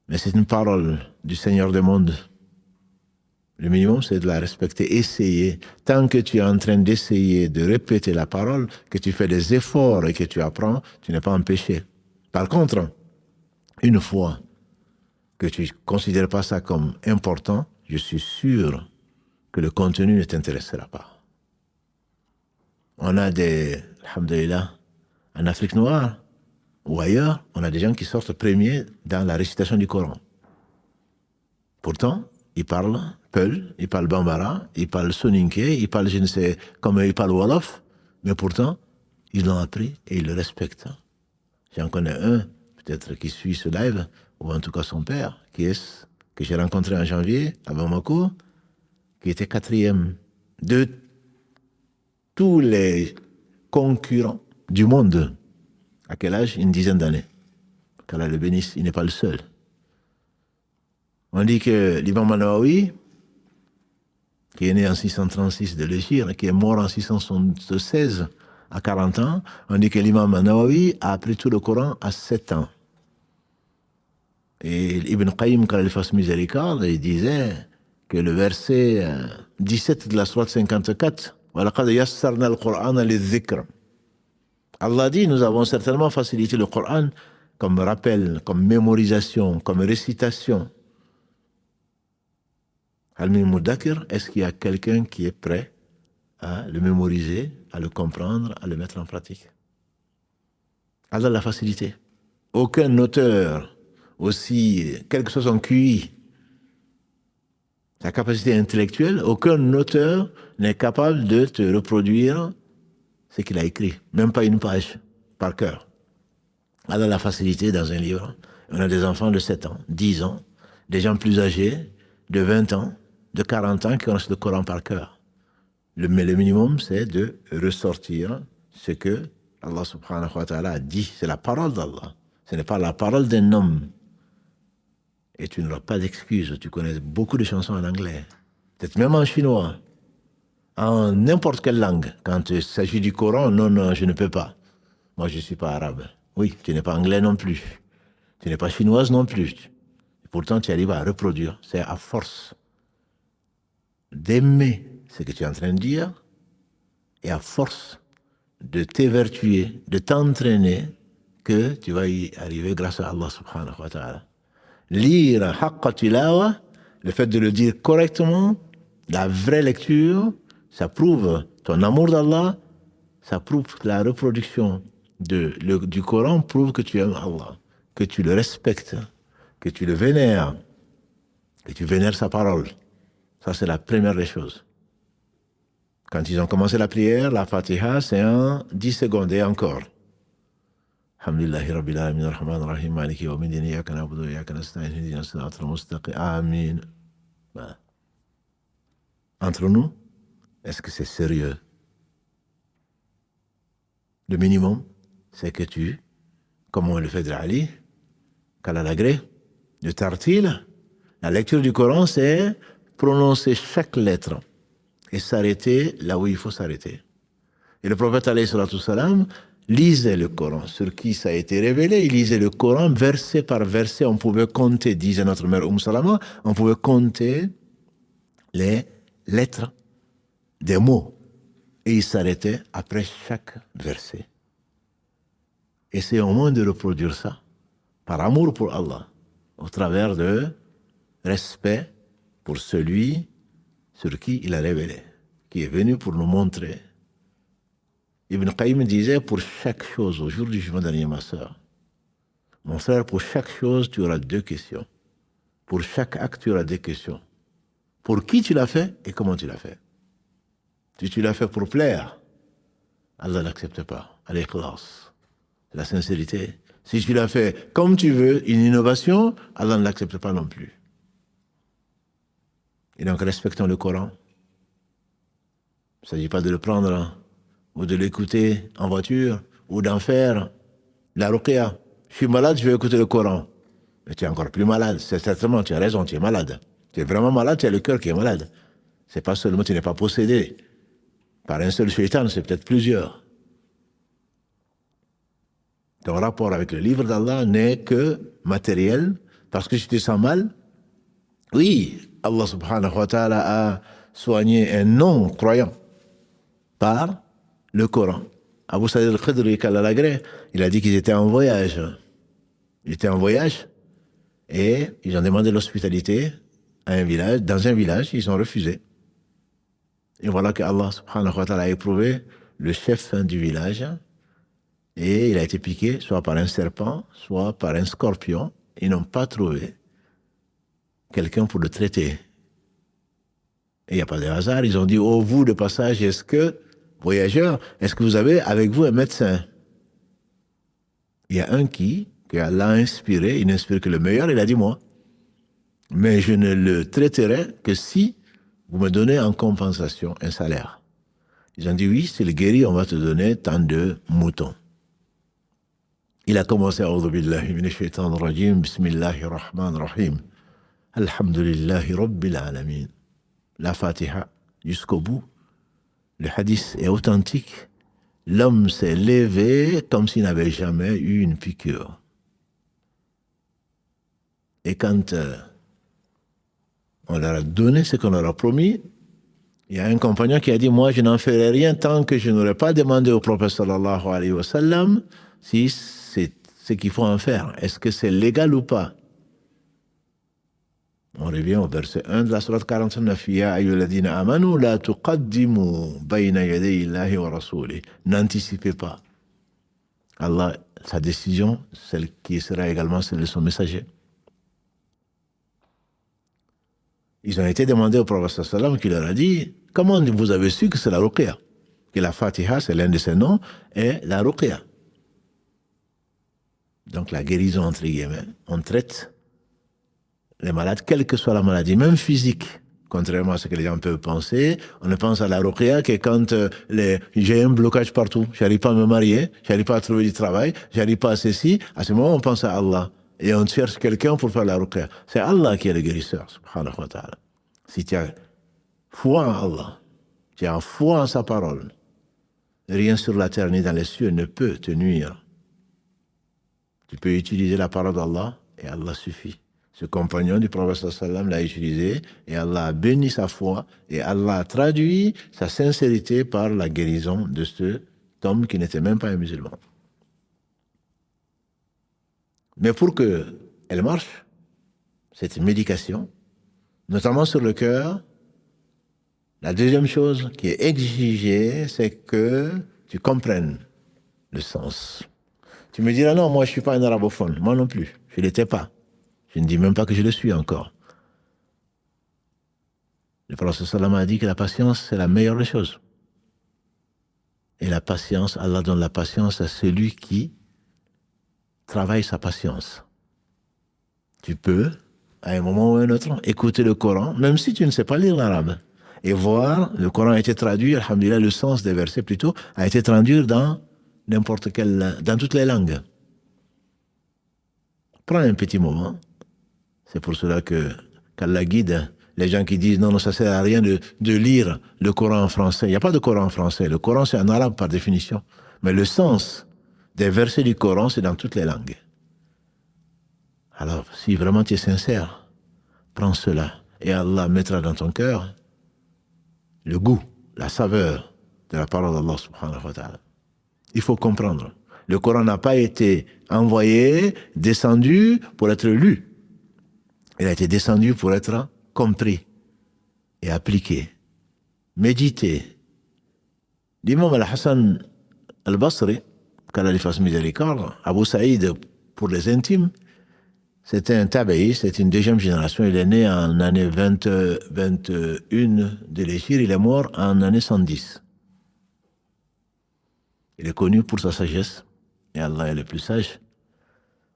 Mais c'est une parole du Seigneur des mondes, Le minimum, c'est de la respecter, essayer. Tant que tu es en train d'essayer de répéter la parole, que tu fais des efforts et que tu apprends, tu n'es pas empêché. Par contre, une fois que tu ne considères pas ça comme important, je suis sûr que le contenu ne t'intéressera pas. On a alhamdoulilah, en Afrique noire ou ailleurs, on a des gens qui sortent premiers dans la récitation du Coran. Pourtant, ils parlent Peul, ils parlent Bambara, ils parlent Soninke, ils parlent, je ne sais, comme ils parlent Wolof, mais pourtant, ils l'ont appris et ils le respectent. J'en connais un, peut-être qui suit ce live, ou en tout cas son père, que j'ai rencontré en janvier à Bamako, qui était 4e de tous les concurrents du monde. À quel âge? Une dizaine d'années. Qu'Allah le bénisse, il n'est pas le seul. On dit que l'imam Nawawi, qui est né en 636 de l'Égypte, qui est mort en 676 à 40 ans, on dit que l'imam Nawawi a appris tout le Coran à 7 ans. Et Ibn Qayyim, quand il fasse miséricorde, il disait que le verset 17 de la sourate 54, وَلَقَدْ يَسَّرْنَا الْقُرْآنَ لِلذِّكْرِ. Allah dit, nous avons certainement facilité le Coran comme rappel, comme mémorisation, comme récitation. Est-ce qu'il y a quelqu'un qui est prêt à le mémoriser, à le comprendre, à le mettre en pratique? Allah l'a facilité. Aucun auteur, aussi, quel que soit son QI, sa capacité intellectuelle, aucun auteur n'est capable de te reproduire ce qu'il a écrit, même pas une page, par cœur. Allah l'a facilité dans un livre. On a des enfants de 7 ans, 10 ans, des gens plus âgés, de 20 ans, de 40 ans qui connaissent le Coran par cœur. Mais le minimum, c'est de ressortir ce que Allah subhanahu wa ta'ala a dit. C'est la parole d'Allah. Ce n'est pas la parole d'un homme. Et tu n'auras pas d'excuses. Tu connais beaucoup de chansons en anglais, peut-être même en chinois, en n'importe quelle langue. Quand il s'agit du Coran, non, je ne peux pas. Moi, je ne suis pas arabe. Oui, tu n'es pas anglais non plus. Tu n'es pas chinoise non plus. Et pourtant, tu arrives à reproduire. C'est à force d'aimer ce que tu es en train de dire et à force de t'évertuer, de t'entraîner, que tu vas y arriver grâce à Allah subhanahu wa ta'ala. Lire haqqa tilawa, le fait de le dire correctement, la vraie lecture, ça prouve ton amour d'Allah, ça prouve la reproduction du Coran, prouve que tu aimes Allah, que tu le respectes, que tu le vénères, que tu vénères sa parole. Ça, c'est la première des choses. Quand ils ont commencé la prière, la Fatiha, c'est en 10 secondes et encore. Alhamdulillahi Rabbil Alamin, Ar-Rahman Ar-Rahim, Maliki Yawmid Din, Iyyaka na'budu wa iyyaka nasta'in, Ihdina as-siratal mustaqim. Amin. Voilà. Entre nous, est-ce que c'est sérieux? Le minimum, c'est que tu, comme on le fait de Ali, qu'Allah l'agrée, de tartil, la lecture du Coran, c'est prononcer chaque lettre et s'arrêter là où il faut s'arrêter. Et le prophète alayhi salatu salam lisait le Coran. Sur qui ça a été révélé, il lisait le Coran verset par verset. On pouvait compter, disait notre mère Salama, on pouvait compter les lettres des mots. Et il s'arrêtait après chaque verset. Essayons au moins de reproduire ça, par amour pour Allah, au travers de respect pour celui sur qui il a révélé, qui est venu pour nous montrer. Ibn Qayyim disait, pour chaque chose, au jour du jugement dernier, ma sœur, mon frère, pour chaque chose, tu auras 2 questions. Pour chaque acte, tu auras 2 questions. Pour qui tu l'as fait et comment tu l'as fait. Si tu l'as fait pour plaire, Allah n'accepte pas. Al-Ikhlas, la sincérité. Si tu l'as fait comme tu veux, une innovation, Allah ne l'accepte pas non plus. Et donc, respectons le Coran. Il ne s'agit pas de le prendre ou de l'écouter en voiture ou d'en faire la ruqya. Je suis malade, je vais écouter le Coran. Mais tu es encore plus malade. C'est certainement, tu as raison, tu es malade. Tu es vraiment malade, tu as le cœur qui est malade. C'est pas seulement, tu n'es pas possédé par un seul shaitan, c'est peut-être plusieurs. Ton rapport avec le livre d'Allah n'est que matériel, parce que tu te sens mal. Oui, Allah subhanahu wa ta'ala a soigné un non-croyant par le Coran. Abu Sa'id al-Khudri, il a dit qu'ils étaient en voyage. Ils étaient en voyage et ils ont demandé l'hospitalité à un village. Dans un village, ils ont refusé. Et voilà que Allah subhanahu wa ta'ala a éprouvé le chef du village et il a été piqué soit par un serpent, soit par un scorpion. Ils n'ont pas trouvé quelqu'un pour le traiter. Et il n'y a pas de hasard. Ils ont dit, oh vous de passage, voyageurs, est-ce que vous avez avec vous un médecin? Il y a un que Allah a inspiré, il n'inspire que le meilleur, il a dit moi. Mais je ne le traiterai que si vous me donnez en compensation un salaire. Ils ont dit oui, s'il guérit, on va te donner tant de moutons. Il a commencé à A'udhu billahi minash shaitanir rajim, bismillahir rahmanir rahim. Alhamdulillahi rabbil alamin. La Fatiha jusqu'au bout. Le hadith est authentique. L'homme s'est levé comme s'il n'avait jamais eu une piqûre. Et quand on leur a donné ce qu'on leur a promis, il y a un compagnon qui a dit, moi je n'en ferai rien tant que je n'aurai pas demandé au prophète sallallahu alayhi wa sallam si c'est ce qu'il faut en faire. Est-ce que c'est légal ou pas? On revient au verset 1 de la sourate 49. Ya ayyuhalladhina amanu la tuqaddimu bayna yaday Allahi wa rasulih. N'anticipez pas. Allah, sa décision, celle qui sera également celle de son messager. Ils ont été demandés au prophète sallam qui leur a dit, comment vous avez su que c'est la ruqya? Que la Fatiha, c'est l'un de ses noms, est la ruqya. Donc la guérison, entre guillemets, on traite les malades, quelle que soit la maladie, même physique. Contrairement à ce que les gens peuvent penser, on ne pense à la ruqya que quand j'ai un blocage partout, j'arrive pas à me marier, j'arrive pas à trouver du travail, j'arrive pas à ceci, à ce moment on pense à Allah. Et on cherche quelqu'un pour faire la ruqya. C'est Allah qui est le guérisseur, subhanahu wa ta'ala. Si tu as foi en Allah, tu as foi en sa parole, rien sur la terre ni dans les cieux ne peut te nuire. Tu peux utiliser la parole d'Allah et Allah suffit. Ce compagnon du prophète sallam l'a utilisé et Allah a béni sa foi et Allah a traduit sa sincérité par la guérison de cet homme qui n'était même pas un musulman. Mais pour qu'elle marche, cette médication, notamment sur le cœur, la deuxième chose qui est exigée, c'est que tu comprennes le sens. Tu me diras, non, moi je ne suis pas un arabophone, moi non plus, je ne l'étais pas. Je ne dis même pas que je le suis encore. Le prophète sallam a dit que la patience, c'est la meilleure des choses. Et la patience, Allah donne la patience à celui qui travaille sa patience. Tu peux, à un moment ou à un autre, écouter le Coran, même si tu ne sais pas lire l'arabe, et voir, le Coran a été traduit, alhamdulillah, le sens des versets plutôt, a été traduit dans n'importe quelle, dans toutes les langues. Prends un petit moment. C'est pour cela qu'Allah guide les gens qui disent non, ça sert à rien de lire le Coran en français. Il n'y a pas de Coran en français. Le Coran, c'est en arabe par définition. Mais le sens des versets du Coran, c'est dans toutes les langues. Alors, si vraiment tu es sincère, prends cela. Et Allah mettra dans ton cœur le goût, la saveur de la parole d'Allah subhanahu wa ta'ala. Il faut comprendre. Le Coran n'a pas été envoyé, descendu pour être lu. Il a été descendu pour être compris et appliqué, médité. L'imam Al-Hassan Al-Basri, qu'Allah lui fasse miséricorde, Abu Saïd pour les intimes, c'était un tabi'i, c'est une deuxième génération. Il est né en année 21 de l'Égypte, il est mort en année 110. Il est connu pour sa sagesse, et Allah est le plus sage.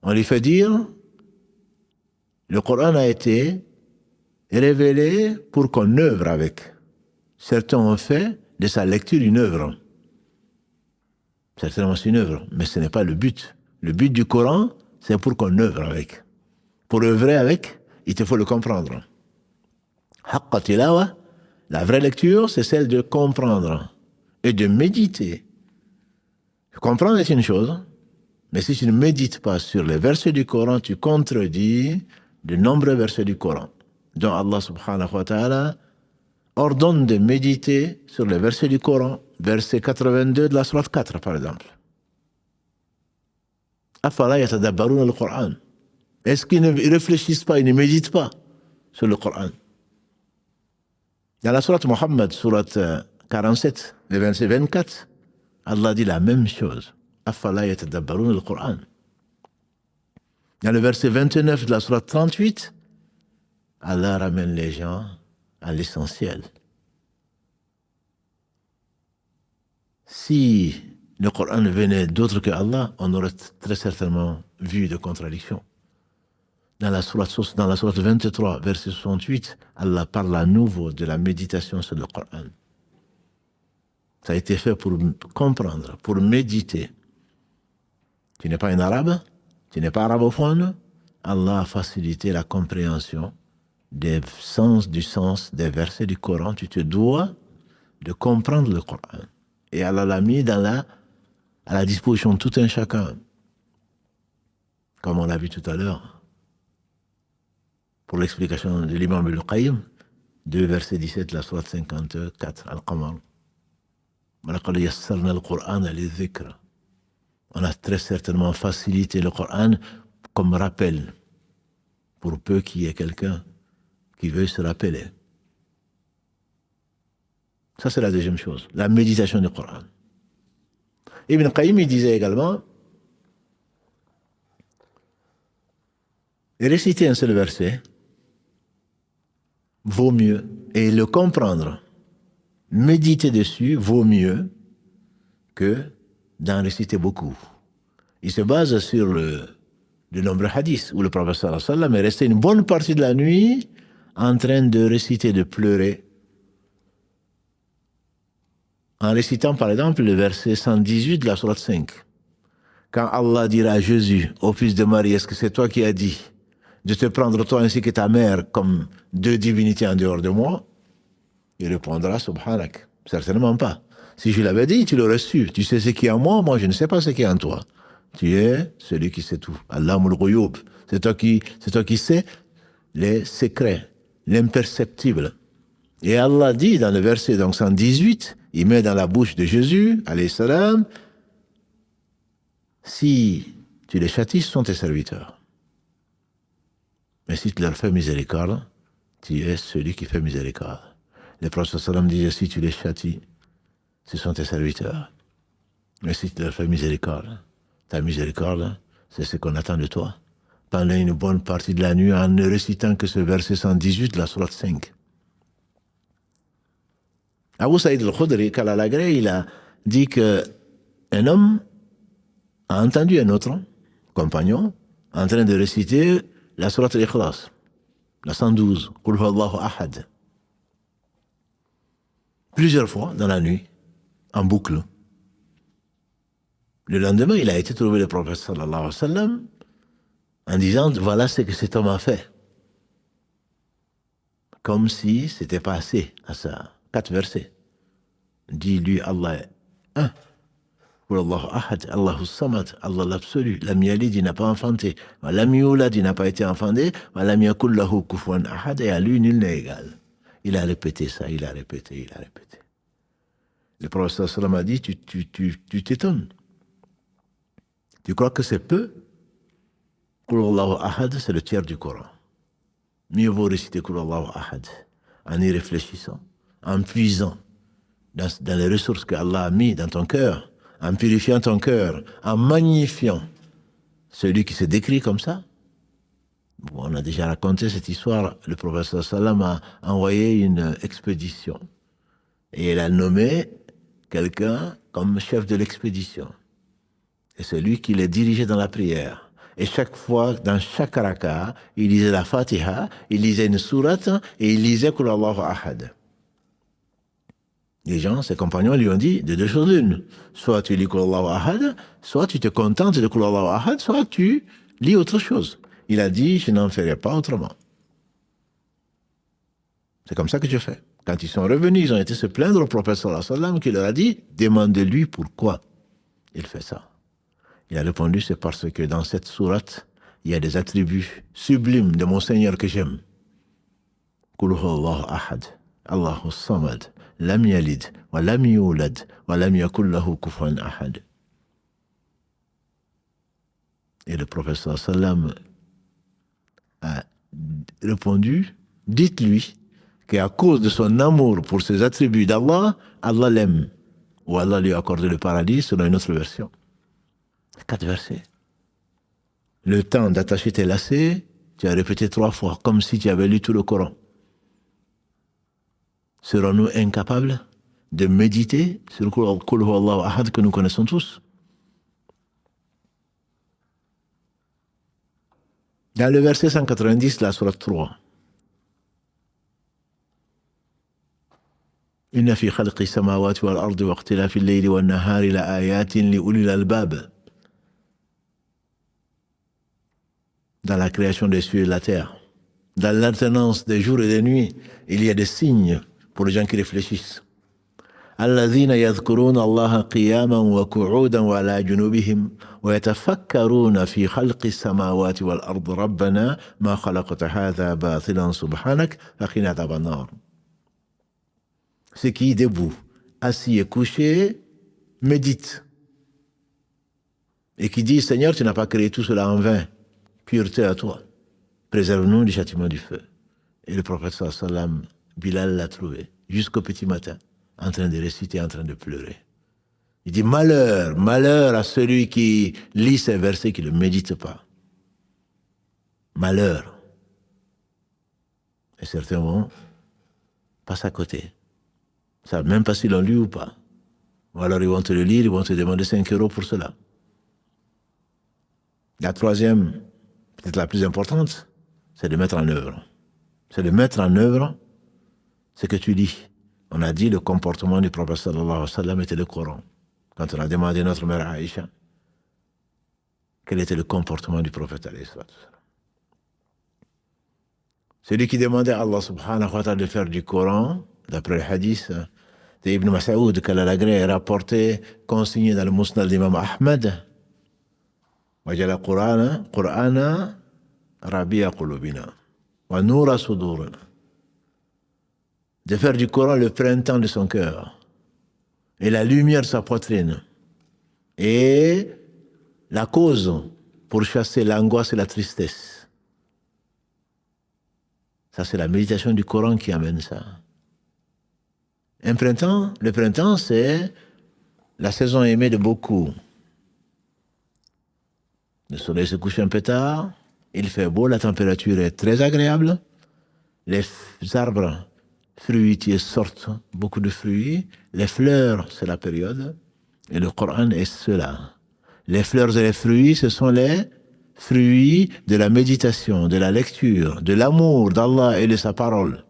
On lui fait dire, le Coran a été révélé pour qu'on œuvre avec. Certains ont fait de sa lecture une œuvre. Certainement c'est une œuvre, mais ce n'est pas le but. Le but du Coran, c'est pour qu'on œuvre avec. Pour œuvrer avec, il te faut le comprendre. Haqqa tilawa, la vraie lecture, c'est celle de comprendre et de méditer. Comprendre est une chose, mais si tu ne médites pas sur les versets du Coran, tu contredis de nombreux versets du Coran. dont Allah subhanahu wa ta'ala ordonne de méditer sur les versets du Coran, verset 82 de la sourate 4 par exemple. Afala yatadabbaruna al-Qur'an. Est-ce qu'ils ne réfléchissent pas, ils ne méditent pas sur le Coran? Dans la sourate Muhammad, sourate 47, le verset 24, Allah dit la même chose. Afala yatadabbaruna al-Qur'an. Dans le verset 29 de la sourate 38, Allah ramène les gens à l'essentiel. Si le Coran venait d'autre que Allah, on aurait très certainement vu de contradictions. Dans la sourate 23, verset 68, Allah parle à nouveau de la méditation sur le Coran. Ça a été fait pour comprendre, pour méditer. Tu n'es pas un arabe, tu n'es pas arabophone, Allah a facilité la compréhension du sens des versets du Coran. Tu te dois de comprendre le Coran. Et Allah l'a mis à la disposition de tout un chacun. Comme on l'a vu tout à l'heure, pour l'explication de l'imam Ibn Qayyim, 2 verset 17 de la sourate 54, Al-Qamar. On a très certainement facilité le Coran comme rappel, pour peu qu'il y ait quelqu'un qui veuille se rappeler. Ça, c'est la deuxième chose, la méditation du Coran. Ibn Qayyim, il disait également, réciter un seul verset vaut mieux, et le comprendre, méditer dessus vaut mieux que d'en réciter beaucoup. Il se base sur de nombreux hadiths où le prophète sallallahu alayhi wa sallam est resté une bonne partie de la nuit en train de réciter, de pleurer. En récitant par exemple le verset 118 de la sourate 5. Quand Allah dira à Jésus, au fils de Marie, est-ce que c'est toi qui as dit de te prendre toi ainsi que ta mère comme deux divinités en dehors de moi? Il répondra, subhanak, certainement pas. Si je l'avais dit, tu l'aurais su. Tu sais ce qui est en moi, moi je ne sais pas ce qui est en toi. Tu es celui qui sait tout. Allamul ghuyub. C'est toi qui sais les secrets, l'imperceptible. Et Allah dit dans le verset donc 118, il met dans la bouche de Jésus, alayhi salam, si tu les châties, ce sont tes serviteurs. Mais si tu leur fais miséricorde, tu es celui qui fait miséricorde. Le prophète sallam disait, si tu les châties, ce sont tes serviteurs. Mais si tu leur fais miséricorde, ta miséricorde, c'est ce qu'on attend de toi. Pendant une bonne partie de la nuit, en ne récitant que ce verset 118 de la sourate 5. Abu Saïd al-Khudri, Kalalagré, il a dit qu'un homme a entendu un autre compagnon en train de réciter la sourate al-Ikhlas, la 112, Qul huwallahu ahad. Plusieurs fois dans la nuit, en boucle. Le lendemain, il a été trouvé le prophète sallallahu alayhi wa sallam en disant, voilà ce que cet homme a fait. Comme si c'était pas assez à ça. 4 versets. Dis-lui, Allah est un. Wallahu ahad, Allahu samad, Allah l'absolu. Lam yalid, il n'a pas enfanté. Lam yulad, il n'a pas été enfanté. Lam yakul lahu kufuwan ahad, et à lui, nul n'est égal. Il a répété ça, il a répété. Le prophète sallam a dit, tu t'étonnes. Tu crois que c'est peu? Qul Allahu ahad, c'est le tiers du Coran. Mieux vaut réciter Qul Allahu ahad, en y réfléchissant, en puisant dans les ressources que Allah a mis dans ton cœur, en purifiant ton cœur, en magnifiant celui qui se décrit comme ça. Bon, on a déjà raconté cette histoire. Le prophète sallam a envoyé une expédition et il a nommé quelqu'un comme chef de l'expédition. Et c'est lui qui les dirigeait dans la prière. Et chaque fois, dans chaque raka, il lisait la Fatiha, il lisait une sourate et il lisait Qul Allahu ahad. Les gens, ses compagnons, lui ont dit de deux choses l'une. Soit tu lis Qul Allahu ahad, soit tu te contentes de Qul Allahu ahad, soit tu lis autre chose. Il a dit, je n'en ferai pas autrement. C'est comme ça que je fais. Quand ils sont revenus, ils ont été se plaindre au prophète sallallahu alayhi wa sallam qui leur a dit, demandez-lui pourquoi il fait ça. Il a répondu, c'est parce que dans cette sourate, il y a des attributs sublimes de mon Seigneur que j'aime. Qul huwallahu ahad, Allahu samad, lam yalid, wa lam yulad, wa lam yakul lahu kufuwan ahad. Et le prophète sallam a répondu, dites-lui qu'à cause de son amour pour ses attributs d'Allah, Allah l'aime, ou Allah lui a accordé le paradis, selon une autre version. 4 versets. Le temps d'attacher tes lacets, tu as répété 3 fois, comme si tu avais lu tout le Coran. Serons-nous incapables de méditer sur Qul huwallahu ahad que nous connaissons tous? Dans le verset 190, la sourate 3, إن في خلق السماوات والأرض واختلاف الليل والنهار لآيات لأولي الألباب. Dans la création des cieux et de la terre, dans l'alternance des jours et des nuits, il y a des signes pour les gens qui réfléchissent. الذين يذكرون الله قياما وقعودا وعلى جنوبهم ويتفكرون في خلق السماوات والأرض ربنا ما خلقت هذا باطلا سبحانك فقنا عذاب النار. Ceux qui, debout, assis et couchés, méditent et qui disent, Seigneur, tu n'as pas créé tout cela en vain. Pureté à toi. Préserve-nous du châtiment du feu. Et le prophète sallam, Bilal l'a trouvé jusqu'au petit matin, en train de réciter, en train de pleurer. Il dit, malheur, malheur à celui qui lit ces versets, qui ne le médite pas. Malheur. Et certains vont passer à côté. Ils ne savent même pas s'ils l'ont lu ou pas. Ou alors ils vont te le lire, ils vont te demander 5 € pour cela. La troisième, peut-être la plus importante, c'est de mettre en œuvre. C'est de mettre en œuvre ce que tu lis. On a dit le comportement du prophète sallallahu alayhi wa sallam était le Coran. Quand on a demandé à notre mère Aïcha quel était le comportement du prophète alayhi wa sallam. Celui qui demandait à Allah subhanahu wa ta'ala de faire du Coran, d'après le hadith d'Ibn Mas'ud, qu'Al-Agré est rapporté, consigné dans le Musnad d'Imam Ahmed, وَجَلَ قُرْآنَ رَبِيَ قُلُوبِنَا وَنُورَ صُدُورِنَا. De faire du Coran le printemps de son cœur et la lumière de sa poitrine et la cause pour chasser l'angoisse et la tristesse. Ça, c'est la méditation du Coran qui amène ça. Un printemps, le printemps, c'est la saison aimée de beaucoup. Le soleil se couche un peu tard, il fait beau, la température est très agréable, les arbres fruitiers sortent beaucoup de fruits, les fleurs, c'est la période, et le Coran est cela. Les fleurs et les fruits, ce sont les fruits de la méditation, de la lecture, de l'amour d'Allah et de sa parole.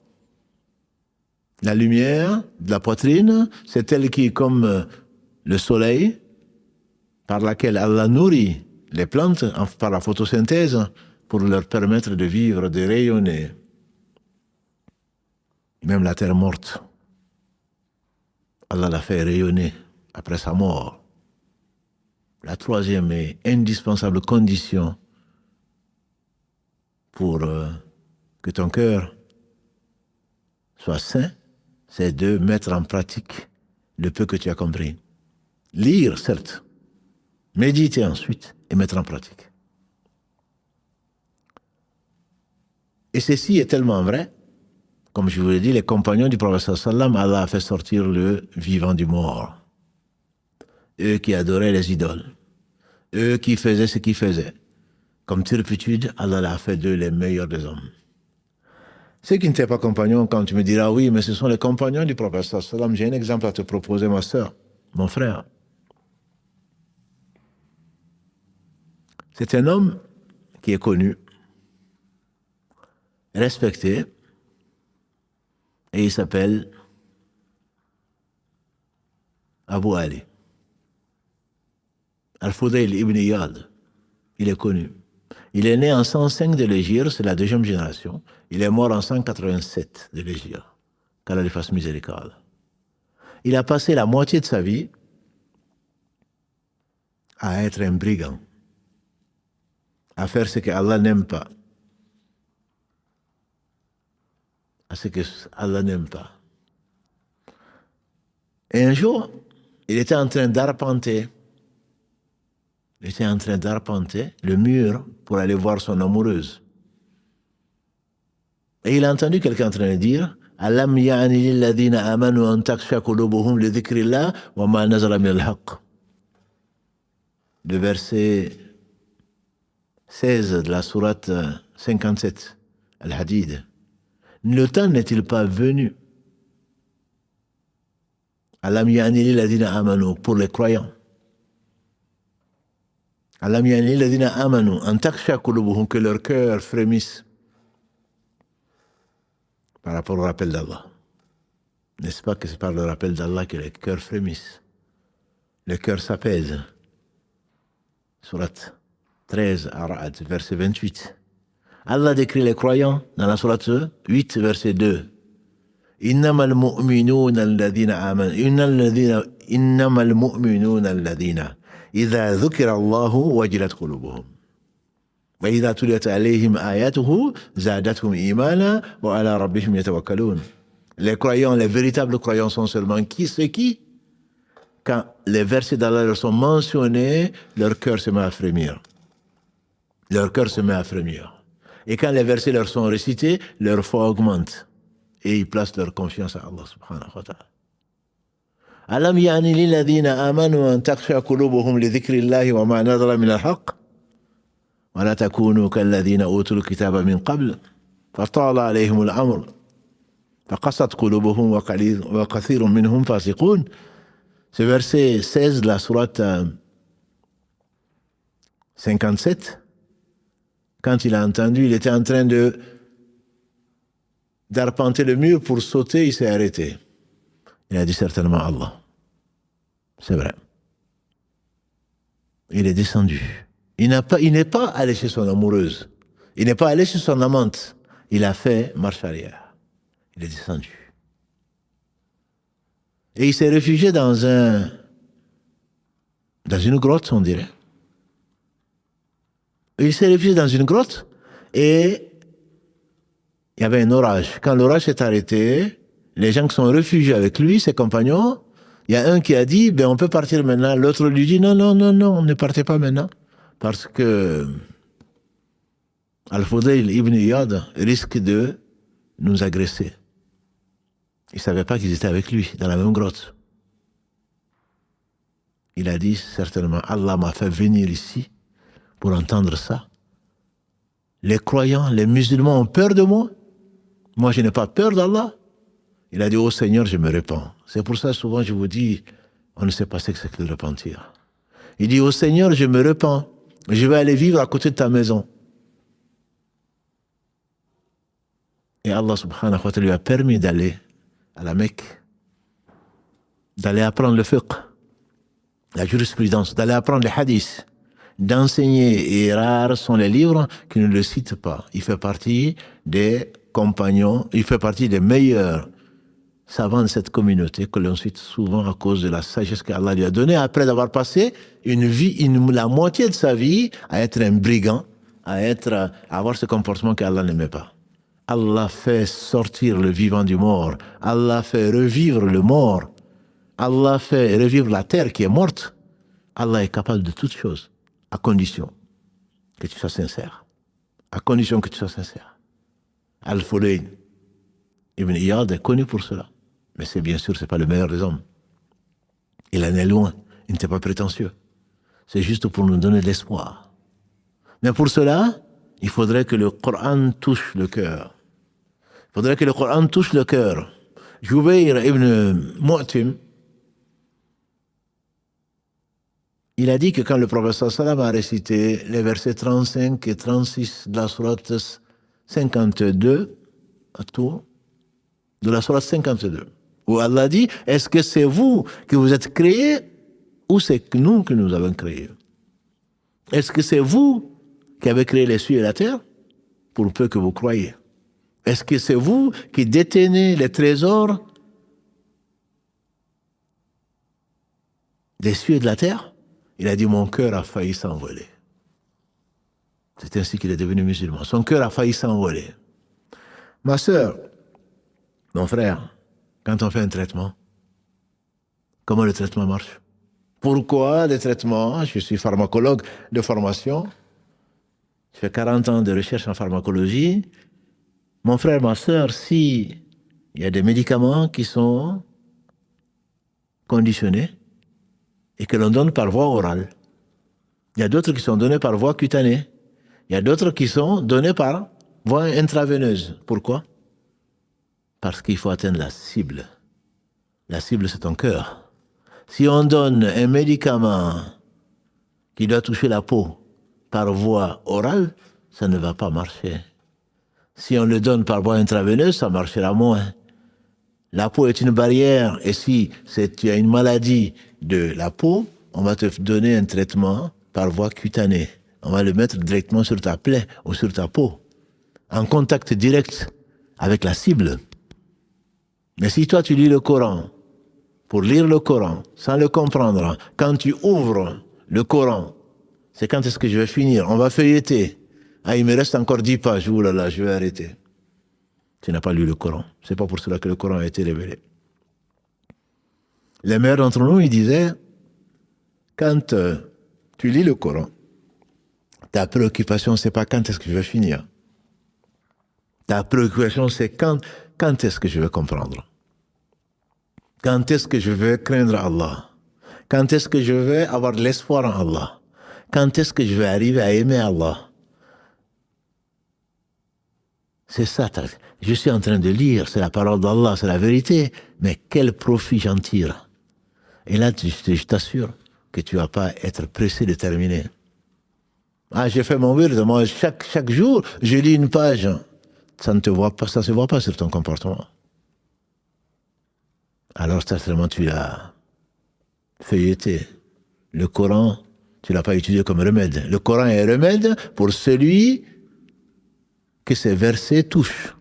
La lumière de la poitrine, c'est elle qui est comme le soleil, par laquelle Allah nourrit les plantes par la photosynthèse pour leur permettre de vivre, de rayonner. Même la terre morte, Allah l'a fait rayonner après sa mort. La troisième et indispensable condition pour que ton cœur soit sain, c'est de mettre en pratique le peu que tu as compris. Lire, certes, méditer ensuite et mettre en pratique. Et ceci est tellement vrai, comme je vous l'ai dit, les compagnons du prophète sallam, Allah a fait sortir le vivant du mort. Eux qui adoraient les idoles, eux qui faisaient ce qu'ils faisaient. Comme turpitude, Allah a fait d'eux les meilleurs des hommes. Ceux qui n'étaient pas compagnons, quand tu me diras, oui, mais ce sont les compagnons du prophète sallam, j'ai un exemple à te proposer, ma sœur, mon frère. C'est un homme qui est connu, respecté, et il s'appelle Abu Ali. Al-Fudayl ibn Iyad, il est connu. Il est né en 105 de l'Hégire, c'est la deuxième génération. Il est mort en 187 de l'Hégire, qu'Allah lui fasse miséricorde. Il a passé la moitié de sa vie à être un brigand, à faire ce que Allah n'aime pas. à ce que Allah n'aime pas. Et un jour, il était en train d'arpenter le mur pour aller voir son amoureuse. Et il a entendu quelqu'un en train de dire Alam ya'ni lilladhina amanu an takhsha qulubuhum li dhikrillah wa ma nazala min al-haqq. Le verset 16 de la sourate 57, Al-Hadid. Le temps n'est-il pas venu? Alam ya'ni lilladhina amanu, pour les croyants. Alam ya'ni lilladhina amanu an takhsha qulubuhum, que leur cœur frémisse par rapport au rappel d'Allah. N'est-ce pas que c'est par le rappel d'Allah que les cœurs frémissent? Le cœur s'apaise. Sourate 13, Ar-Ra'd, verset 28. Allah décrit les croyants dans la sourate 8, verset 2. Innamal mu'minuna alladhina amanu. Innamal mu'minuna alladhina idha dhukira Allahu wajilat qulubuhum. وإذا تليت عليهم آياته زادتهم إيمانا وعلى ربهم يتوكلون. Les croyants, les véritables croyants sont seulement ceux qui, quand les versets d'Allah leur sont mentionnés, leur cœur se met à frémir. Leur cœur se met à frémir. Et quand les versets leur sont récités, leur foi augmente. Et ils placent leur confiance à Allah subhanahu wa ta'ala. Alam ya'ni lilladhina amanu an takhsha qulubuhum li dhikrillahi wa ma nazala min al-haqq. ولا تكونوا كالذين أوتوا الكتاب من قبل فطال عليهم الأمر فقست قلوبهم وكثير منهم فاسقون. Ce verset 16 de la sourate 57, quand il a entendu, il était en train d'arpenter le mur pour sauter, il s'est arrêté. Il a dit certainement Allah. C'est vrai. Il est descendu. Il n'est pas allé chez son amoureuse. Il n'est pas allé chez son amante. Il a fait marche arrière. Il est descendu. Et il s'est réfugié dans une grotte, on dirait. Il s'est réfugié dans une grotte et il y avait un orage. Quand l'orage s'est arrêté, les gens qui sont réfugiés avec lui, ses compagnons, il y a un qui a dit, ben on peut partir maintenant. L'autre lui dit, non, ne partez pas maintenant. Parce que Al-Fudayl ibn Iyad risque de nous agresser. Il ne savait pas qu'ils étaient avec lui, dans la même grotte. Il a dit, certainement, Allah m'a fait venir ici pour entendre ça. Les croyants, les musulmans ont peur de moi. Moi, je n'ai pas peur d'Allah. Il a dit, oh Seigneur, je me répands. C'est pour ça, souvent, je vous dis, on ne sait pas ce que c'est que le repentir. Il dit, oh Seigneur, je me répands. Je vais aller vivre à côté de ta maison. Et Allah subhanahu wa ta'ala lui a permis d'aller à la Mecque, d'aller apprendre le fiqh, la jurisprudence, d'aller apprendre les hadiths, d'enseigner. Et rares sont les livres qui ne le citent pas. Il fait partie des compagnons, il fait partie des meilleurs savants de cette communauté que l'on cite souvent à cause de la sagesse qu'Allah lui a donnée après avoir passé une vie, la moitié de sa vie à être un brigand, à avoir ce comportement qu'Allah n'aimait pas. Allah fait sortir le vivant du mort. Allah fait revivre le mort. Allah fait revivre la terre qui est morte. Allah est capable de toutes choses, à condition que tu sois sincère. À condition que tu sois sincère. Al-Fudayl ibn Iyad est connu pour cela. Mais c'est bien sûr, c'est pas le meilleur des hommes. Il en est loin. Il n'était pas prétentieux. C'est juste pour nous donner de l'espoir. Mais pour cela, il faudrait que le Coran touche le cœur. Il faudrait que le Coran touche le cœur. Jubayr ibn Mu'tim, il a dit que quand le prophète sallam a récité les versets 35 et 36 de la sourate 52, à tout, de la sourate 52, où Allah dit, est-ce que c'est vous qui vous êtes créés ou c'est nous que nous avons créé? Est-ce que c'est vous qui avez créé les cieux et la terre? Pour peu que vous croyez. Est-ce que c'est vous qui détenez les trésors des cieux et de la terre? Il a dit, mon cœur a failli s'envoler. C'est ainsi qu'il est devenu musulman. Son cœur a failli s'envoler. Ma sœur, Mon frère, quand on fait un traitement, comment le traitement marche? Pourquoi le traitement? Je suis pharmacologue de formation. Je fais 40 ans de recherche en pharmacologie. Mon frère, ma soeur, si il y a des médicaments qui sont conditionnés et que l'on donne par voie orale, il y a d'autres qui sont donnés par voie cutanée. Il y a d'autres qui sont donnés par voie intraveineuse. Pourquoi? Parce qu'il faut atteindre la cible. La cible, c'est ton cœur. Si on donne un médicament qui doit toucher la peau par voie orale, ça ne va pas marcher. Si on le donne par voie intraveineuse, ça marchera moins. La peau est une barrière et si tu as une maladie de la peau, on va te donner un traitement par voie cutanée. On va le mettre directement sur ta plaie ou sur ta peau, en contact direct avec la cible. Mais si toi tu lis le Coran, pour lire le Coran, sans le comprendre, quand tu ouvres le Coran, c'est quand est-ce que je vais finir? On va feuilleter. Ah, il me reste encore 10 pages. Ouh là là, je vais arrêter. Tu n'as pas lu le Coran. C'est pas pour cela que le Coran a été révélé. Les meilleurs d'entre nous, ils disaient, quand tu lis le Coran, ta préoccupation, c'est pas quand est-ce que je vais finir. Ta préoccupation, c'est quand est-ce que je vais comprendre. Quand est-ce que je vais craindre Allah? Quand est-ce que je vais avoir de l'espoir en Allah? Quand est-ce que je vais arriver à aimer Allah? C'est ça. Je suis en train de lire, c'est la parole d'Allah, c'est la vérité. Mais quel profit j'en tire? Et là, je t'assure que tu ne vas pas être pressé de terminer. Ah, j'ai fait mon wird, moi, chaque jour, je lis une page. Ça ne se voit pas sur ton comportement. Alors, certainement, tu l'as feuilleté. Le Coran, tu ne l'as pas utilisé comme remède. Le Coran est remède pour celui que ces versets touchent.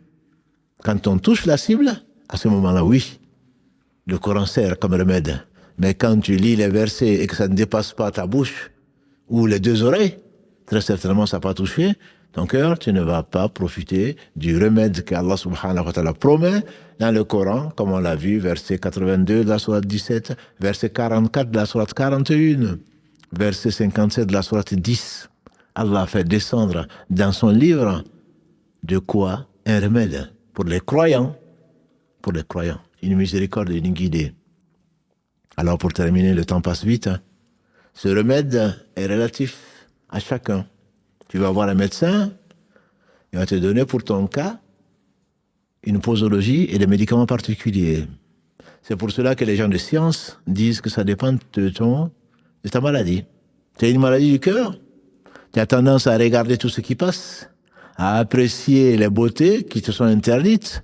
Quand on touche la cible, à ce moment-là, oui, le Coran sert comme remède. Mais quand tu lis les versets et que ça ne dépasse pas ta bouche ou les deux oreilles, très certainement ça n'a pas touché ton cœur, tu ne vas pas profiter du remède qu'Allah subhanahu wa ta'ala promet dans le Coran, comme on l'a vu, verset 82 de la sourate 17, verset 44 de la sourate 41, verset 57 de la sourate 10. Allah fait descendre dans son livre de quoi? Un remède pour les croyants, une miséricorde et une guidée. Alors pour terminer, le temps passe vite. Ce remède est relatif à chacun. Tu vas voir un médecin, il va te donner pour ton cas une posologie et des médicaments particuliers. C'est pour cela que les gens de science disent que ça dépend de ta maladie. Tu as une maladie du cœur, tu as tendance à regarder tout ce qui passe, à apprécier les beautés qui te sont interdites.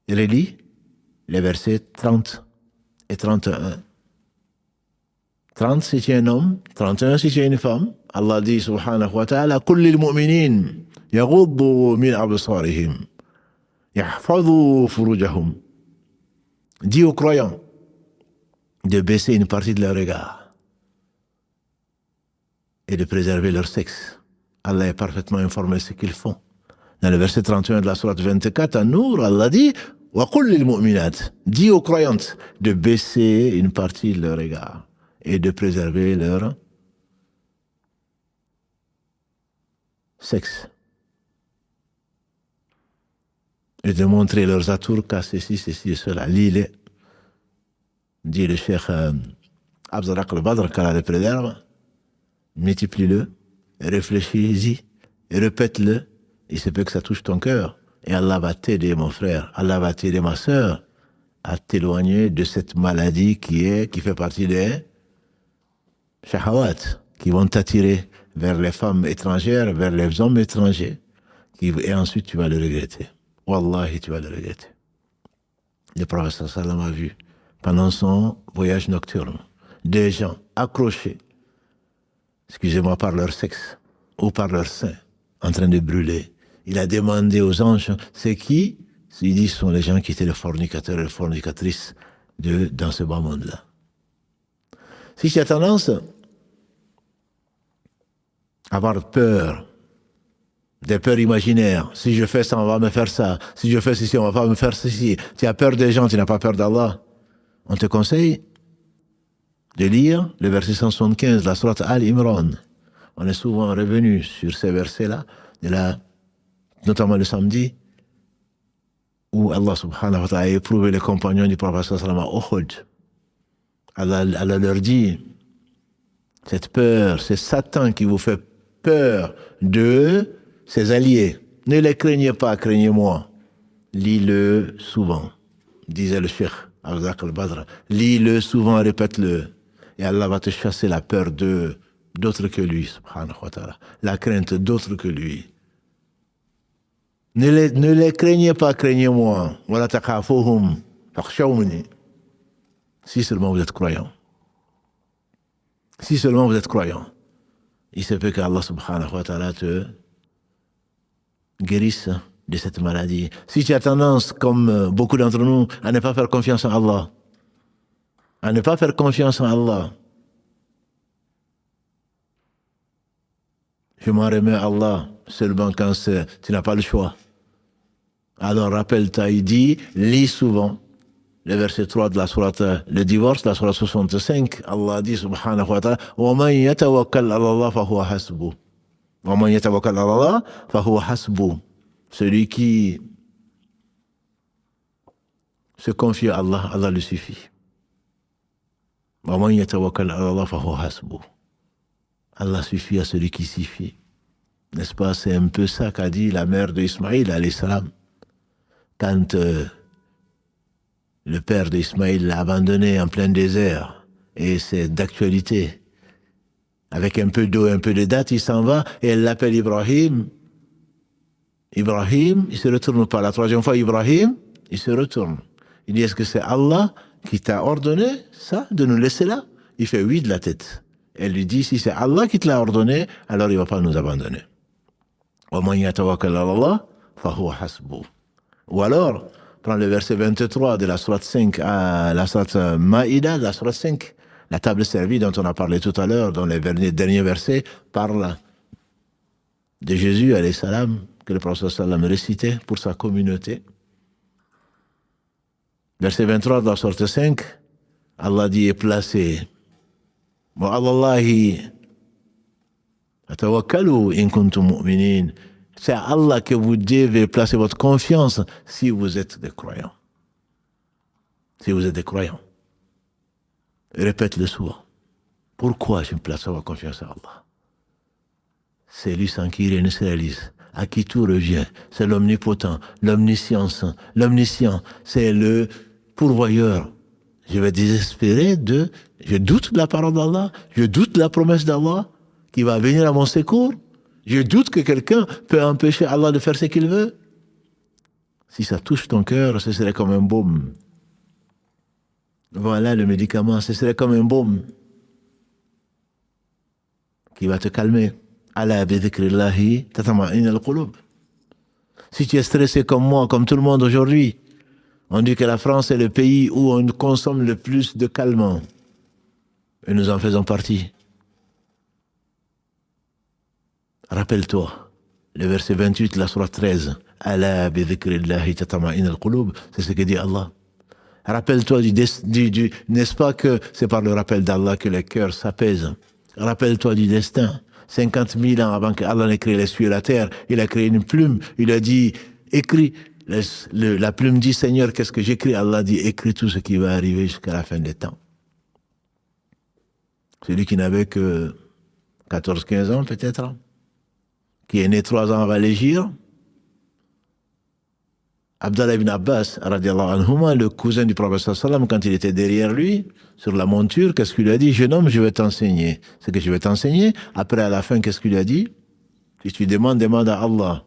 Relis les versets 30 et 31. 30 si tu es un homme, 31 si tu es une femme. Allah dit subhanahu wa ta'ala, قل للمؤمنين يغضوا من أبصارهم يحفظوا فروجهم. Dis aux croyants de baisser une partie de leur regard et de préserver leur sexe. Allah est parfaitement informé de ce qu'ils font. Dans le verset 31 de la sourate 24, à Nour, Allah dit وَقُلْ لِلْمُؤْمِنَاتِ. Dis aux croyantes de baisser une partie de leur regard et de préserver leur sexe. Et de montrer leurs atours qu'à ceci et cela. Lis-les. Dit le cheikh Abdelrak al-Badr, qu'Allah le préserve. Multiplie-le, réfléchis-y, répète-le. Il se peut que ça touche ton cœur. Et Allah va t'aider, mon frère. Allah va t'aider, ma sœur, à t'éloigner de cette maladie qui fait partie des shahawat, qui vont t'attirer vers les femmes étrangères, vers les hommes étrangers. Et ensuite, tu vas le regretter. Wallahi, tu vas le regretter. Le prophète sallam a vu, pendant son voyage nocturne, des gens accrochés, excusez-moi, par leur sexe ou par leur sein, en train de brûler. Il a demandé aux anges, c'est qui? Il dit, ce sont les gens qui étaient les fornicateurs et les fornicatrices dans ce bas monde-là. Si tu as tendance à avoir peur Des peurs imaginaires. Si je fais ça, on va me faire ça. Si je fais ceci, on va pas me faire ceci. Tu as peur des gens, tu n'as pas peur d'Allah. On te conseille de lire le verset 175, la sourate Al-Imran. On est souvent revenu sur ces versets-là, notamment le samedi, où Allah subhanahu wa ta'ala a éprouvé les compagnons du prophète sallallahu alayhi wa sallam à Uhud. Allah leur dit, cette peur, c'est Satan qui vous fait peur de ses alliés. Ne les craignez pas, craignez-moi. Lis-le souvent, disait le cheikh Abdullah al-Badr. Lis-le souvent, répète-le. Et Allah va te chasser la peur d'autres que lui, subhanahu wa ta'ala. La crainte d'autres que lui. Ne les craignez pas, craignez-moi. Wala taqafuhum fakhshawni. Si seulement vous êtes croyant. Si seulement vous êtes croyant. Il se peut qu'Allah subhanahu wa ta'ala te guérisse de cette maladie. Si tu as tendance, comme beaucoup d'entre nous, à ne pas faire confiance en Allah, à ne pas faire confiance en Allah, je m'en remets à Allah seulement quand tu n'as pas le choix. Alors rappelle-toi, il dit, lis souvent le verset 3 de la sourate, le divorce, la sourate 65, Allah dit subhanahu wa ta'ala, وَمَنْ يَتَوَكَّلْ عَلَى اللَّهِ فَهُوَ حَسْبُهُ. وَمَنْ يَتَوَكَّلْ عَلَى اللَّهِ فَهُوَ حَسْبُهُ. Celui qui se confie à Allah, Allah lui suffit. وَمَنْ يَتَوَكَّلْ عَلَى اللَّهِ فَهُوَ حَسْبُهُ. Allah suffit à celui qui suffit. N'est-ce pas? C'est un peu ça qu'a dit la mère d'Ismaïl, alayhi salam, quand le père d'Ismaïl l'a abandonné en plein désert, et c'est d'actualité. Avec un peu d'eau, un peu de dattes, il s'en va, et elle l'appelle Ibrahim. Ibrahim, il se retourne pas. La troisième fois, Ibrahim, il se retourne. Il dit, est-ce que c'est Allah qui t'a ordonné ça, de nous laisser là? Il fait oui de la tête. Elle lui dit, si c'est Allah qui te l'a ordonné, alors il ne va pas nous abandonner. وَمَنْ يَتَوَكَّلْ عَلَى اللَّهِ فَهُوَ حَسْبُهُ. Ou alors, prends le verset 23 de la sourate 5 à la sourate Maïda, la sourate 5, la table servie dont on a parlé tout à l'heure, dont les derniers versets parlent de Jésus, alayhi salam, que le prophète sallam récitait pour sa communauté. Verset 23 de la sourate 5, Allah dit est placé. Wa Allahi atawakkalu in kuntum mu'minin. C'est à Allah que vous devez placer votre confiance si vous êtes des croyants. Si vous êtes des croyants. Répète-le souvent. Pourquoi je me place ma confiance à Allah? C'est lui sans qui rien ne se réalise, à qui tout revient. C'est l'omnipotent, l'omniscience, l'omniscient. C'est le pourvoyeur. Je vais désespérer je doute de la parole d'Allah, je doute de la promesse d'Allah qui va venir à mon secours. Je doute que quelqu'un peut empêcher Allah de faire ce qu'il veut. Si ça touche ton cœur, ce serait comme un baume. Voilà le médicament, ce serait comme un baume qui va te calmer. Ala bi dhikrillahi tatma'innu al-qulub. Si tu es stressé comme moi, comme tout le monde aujourd'hui, on dit que la France est le pays où on consomme le plus de calmants. Et nous en faisons partie. Rappelle-toi, le verset 28 de la sourate 13, Ala bi dhikrillahi tatma'innu al-qulub, c'est ce que dit Allah. Rappelle-toi n'est-ce pas que c'est par le rappel d'Allah que les cœurs s'apaisent. Rappelle-toi du destin. 50 000 ans avant qu'Allah n'ait créé les cieux et la terre, il a créé une plume. Il a dit, écris. La plume dit, Seigneur, qu'est-ce que j'écris? Allah dit, écris tout ce qui va arriver jusqu'à la fin des temps. Celui qui n'avait que 14-15 ans peut-être, qui est né 3 ans avant l'Hégire, Abdallah ibn Abbas, radiallahu anhuma, le cousin du prophète sallallahu alayhi wa sallam, quand il était derrière lui, sur la monture, qu'est-ce qu'il lui a dit? Jeune homme, je vais t'enseigner. Ce que je vais t'enseigner. Après, à la fin, qu'est-ce qu'il lui a dit? Si tu demandes, demande à Allah.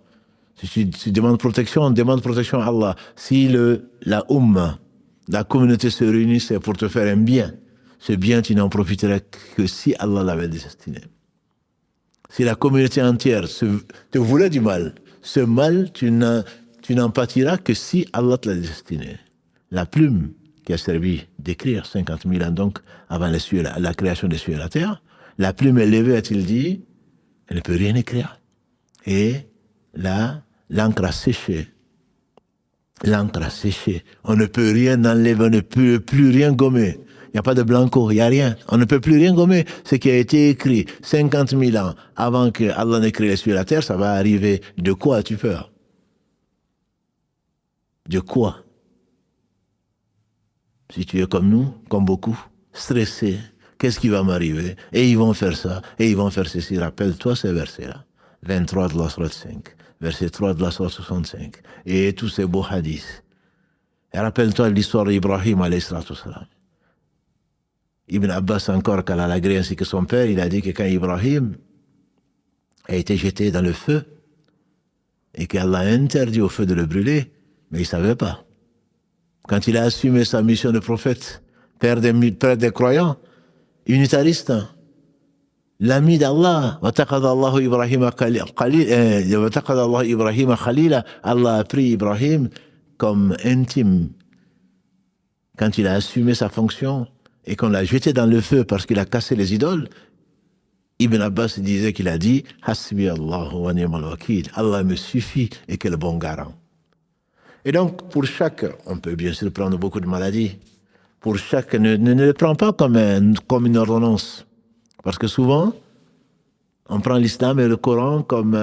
Si tu demandes protection, demande protection à Allah. Si la communauté se réunit, c'est pour te faire un bien. Ce bien, tu n'en profiterais que si Allah l'avait destiné. Si la communauté entière te voulait du mal, ce mal, tu n'en pâtiras que si Allah te l'a destiné. La plume qui a servi d'écrire 50 000 ans donc avant la création des cieux et la terre, la plume est levée, a-t-il dit, elle ne peut rien écrire. Et là, l'encre a séché. L'encre a séché. On ne peut rien enlever, on ne peut plus rien gommer. Il n'y a pas de blanco, il n'y a rien. On ne peut plus rien gommer. Ce qui a été écrit 50 000 ans avant que Allah n'ait créé les cieux et la terre, ça va arriver. De quoi as-tu peur? De quoi? Si tu es comme nous, comme beaucoup, stressé, qu'est-ce qui va m'arriver? Et ils vont faire ça, et ils vont faire ceci. Rappelle-toi ces versets-là. 23 de la sourate 5, verset 3 de la sourate 65, et tous ces beaux hadiths. Et rappelle-toi l'histoire d'Ibrahim, alayhi salatu wassalam. Ibn Abbas encore, quand il a lagré ainsi que son père, il a dit que quand Ibrahim a été jeté dans le feu, et qu'Allah a interdit au feu de le brûler, mais il ne savait pas. Quand il a assumé sa mission de prophète, père des croyants, unitariste, l'ami d'Allah, Allah a pris Ibrahim comme intime. Quand il a assumé sa fonction et qu'on l'a jeté dans le feu parce qu'il a cassé les idoles, Ibn Abbas disait qu'il a dit « Hasbi Allah wa ni'mal wakil » Allah me suffit et quel bon garant. Et donc, pour chaque, on peut bien sûr prendre beaucoup de maladies, pour chaque, ne le prends pas comme une ordonnance. Parce que souvent, on prend l'islam et le Coran comme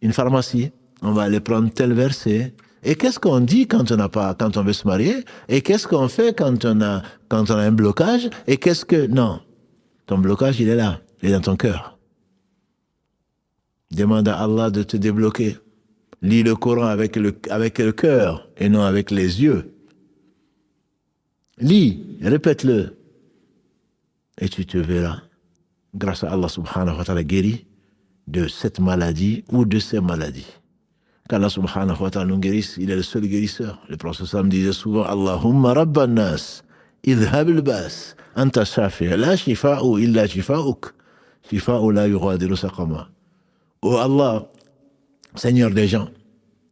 une pharmacie. On va aller prendre tel verset. Et qu'est-ce qu'on dit quand on veut se marier? Et qu'est-ce qu'on fait quand on a un blocage? Et qu'est-ce que, non. Ton blocage, il est là. Il est dans ton cœur. Demande à Allah de te débloquer. Lis le Coran avec le cœur et non avec les yeux. Lis, répète-le. Et tu te verras, grâce à Allah subhanahu wa ta'ala, guéri de cette maladie ou de ces maladies. Qu'Allah subhanahu wa ta'ala nous guérisse, il est le seul guérisseur. Le prophète sallam disait souvent, Allahumma rabban nas, idhab al-bas, anta shafi, la shifa'u illa shifa'uk, shifa'u la yughadiru saqama. Oh Allah, Seigneur des gens,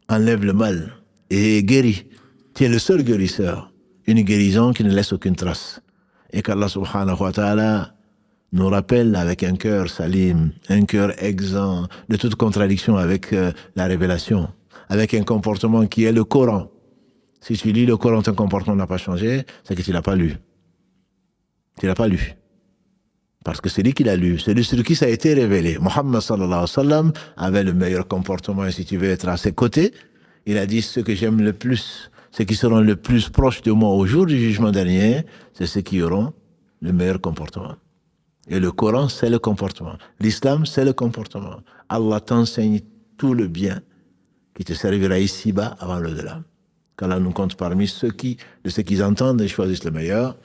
enlève le mal et guéris. Tu es le seul guérisseur. Une guérison qui ne laisse aucune trace. Et qu'Allah subhanahu wa ta'ala nous rappelle avec un cœur salim, un cœur exempt de toute contradiction avec la révélation, avec un comportement qui est le Coran. Si tu lis le Coran, ton comportement n'a pas changé, c'est que tu ne l'as pas lu. Tu ne l'as pas lu. Parce que c'est lui qui l'a lu, c'est lui sur qui ça a été révélé. Muhammad sallallahu alayhi wa sallam avait le meilleur comportement, et si tu veux être à ses côtés, il a dit, ceux que j'aime le plus, ceux qui seront le plus proches de moi au jour du jugement dernier, c'est ceux qui auront le meilleur comportement. Et le Coran, c'est le comportement. L'islam, c'est le comportement. Allah t'enseigne tout le bien qui te servira ici-bas avant l'au-delà. Qu'Allah nous compte parmi ceux qui entendent et choisissent le meilleur.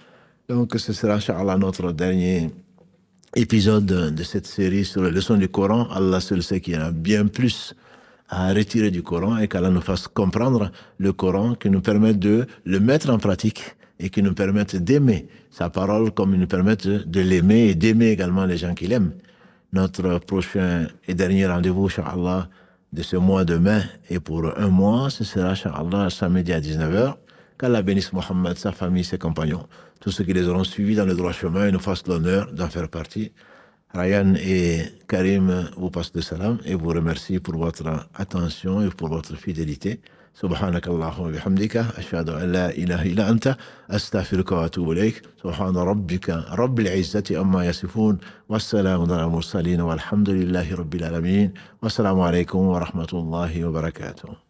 Donc ce sera, Inch'Allah, notre dernier épisode de cette série sur les leçons du Coran. Allah seul sait qu'il y en a bien plus à retirer du Coran et qu'Allah nous fasse comprendre le Coran, qui nous permette de le mettre en pratique et qui nous permette d'aimer sa parole comme il nous permette de l'aimer et d'aimer également les gens qu'il aime. Notre prochain et dernier rendez-vous, Inch'Allah, de ce mois de mai et pour un mois, ce sera, Inch'Allah, samedi à 19h. Qu'Allah bénisse Mohammed, sa famille, ses compagnons, tous ceux qui les auront suivis dans le droit chemin et nous fassent l'honneur d'en faire partie. Ryan et Karim vous passent le salam et vous remercie pour votre attention et pour votre fidélité. سبحانك اللهم وبحمدك أشهد أن لا إله إلا أنت أستغفرك وأتوب إليك سبحان ربك رب العزة عما يصفون والسلام على المرسلين والحمد لله رب العالمين والسلام عليكم ورحمة الله وبركاته.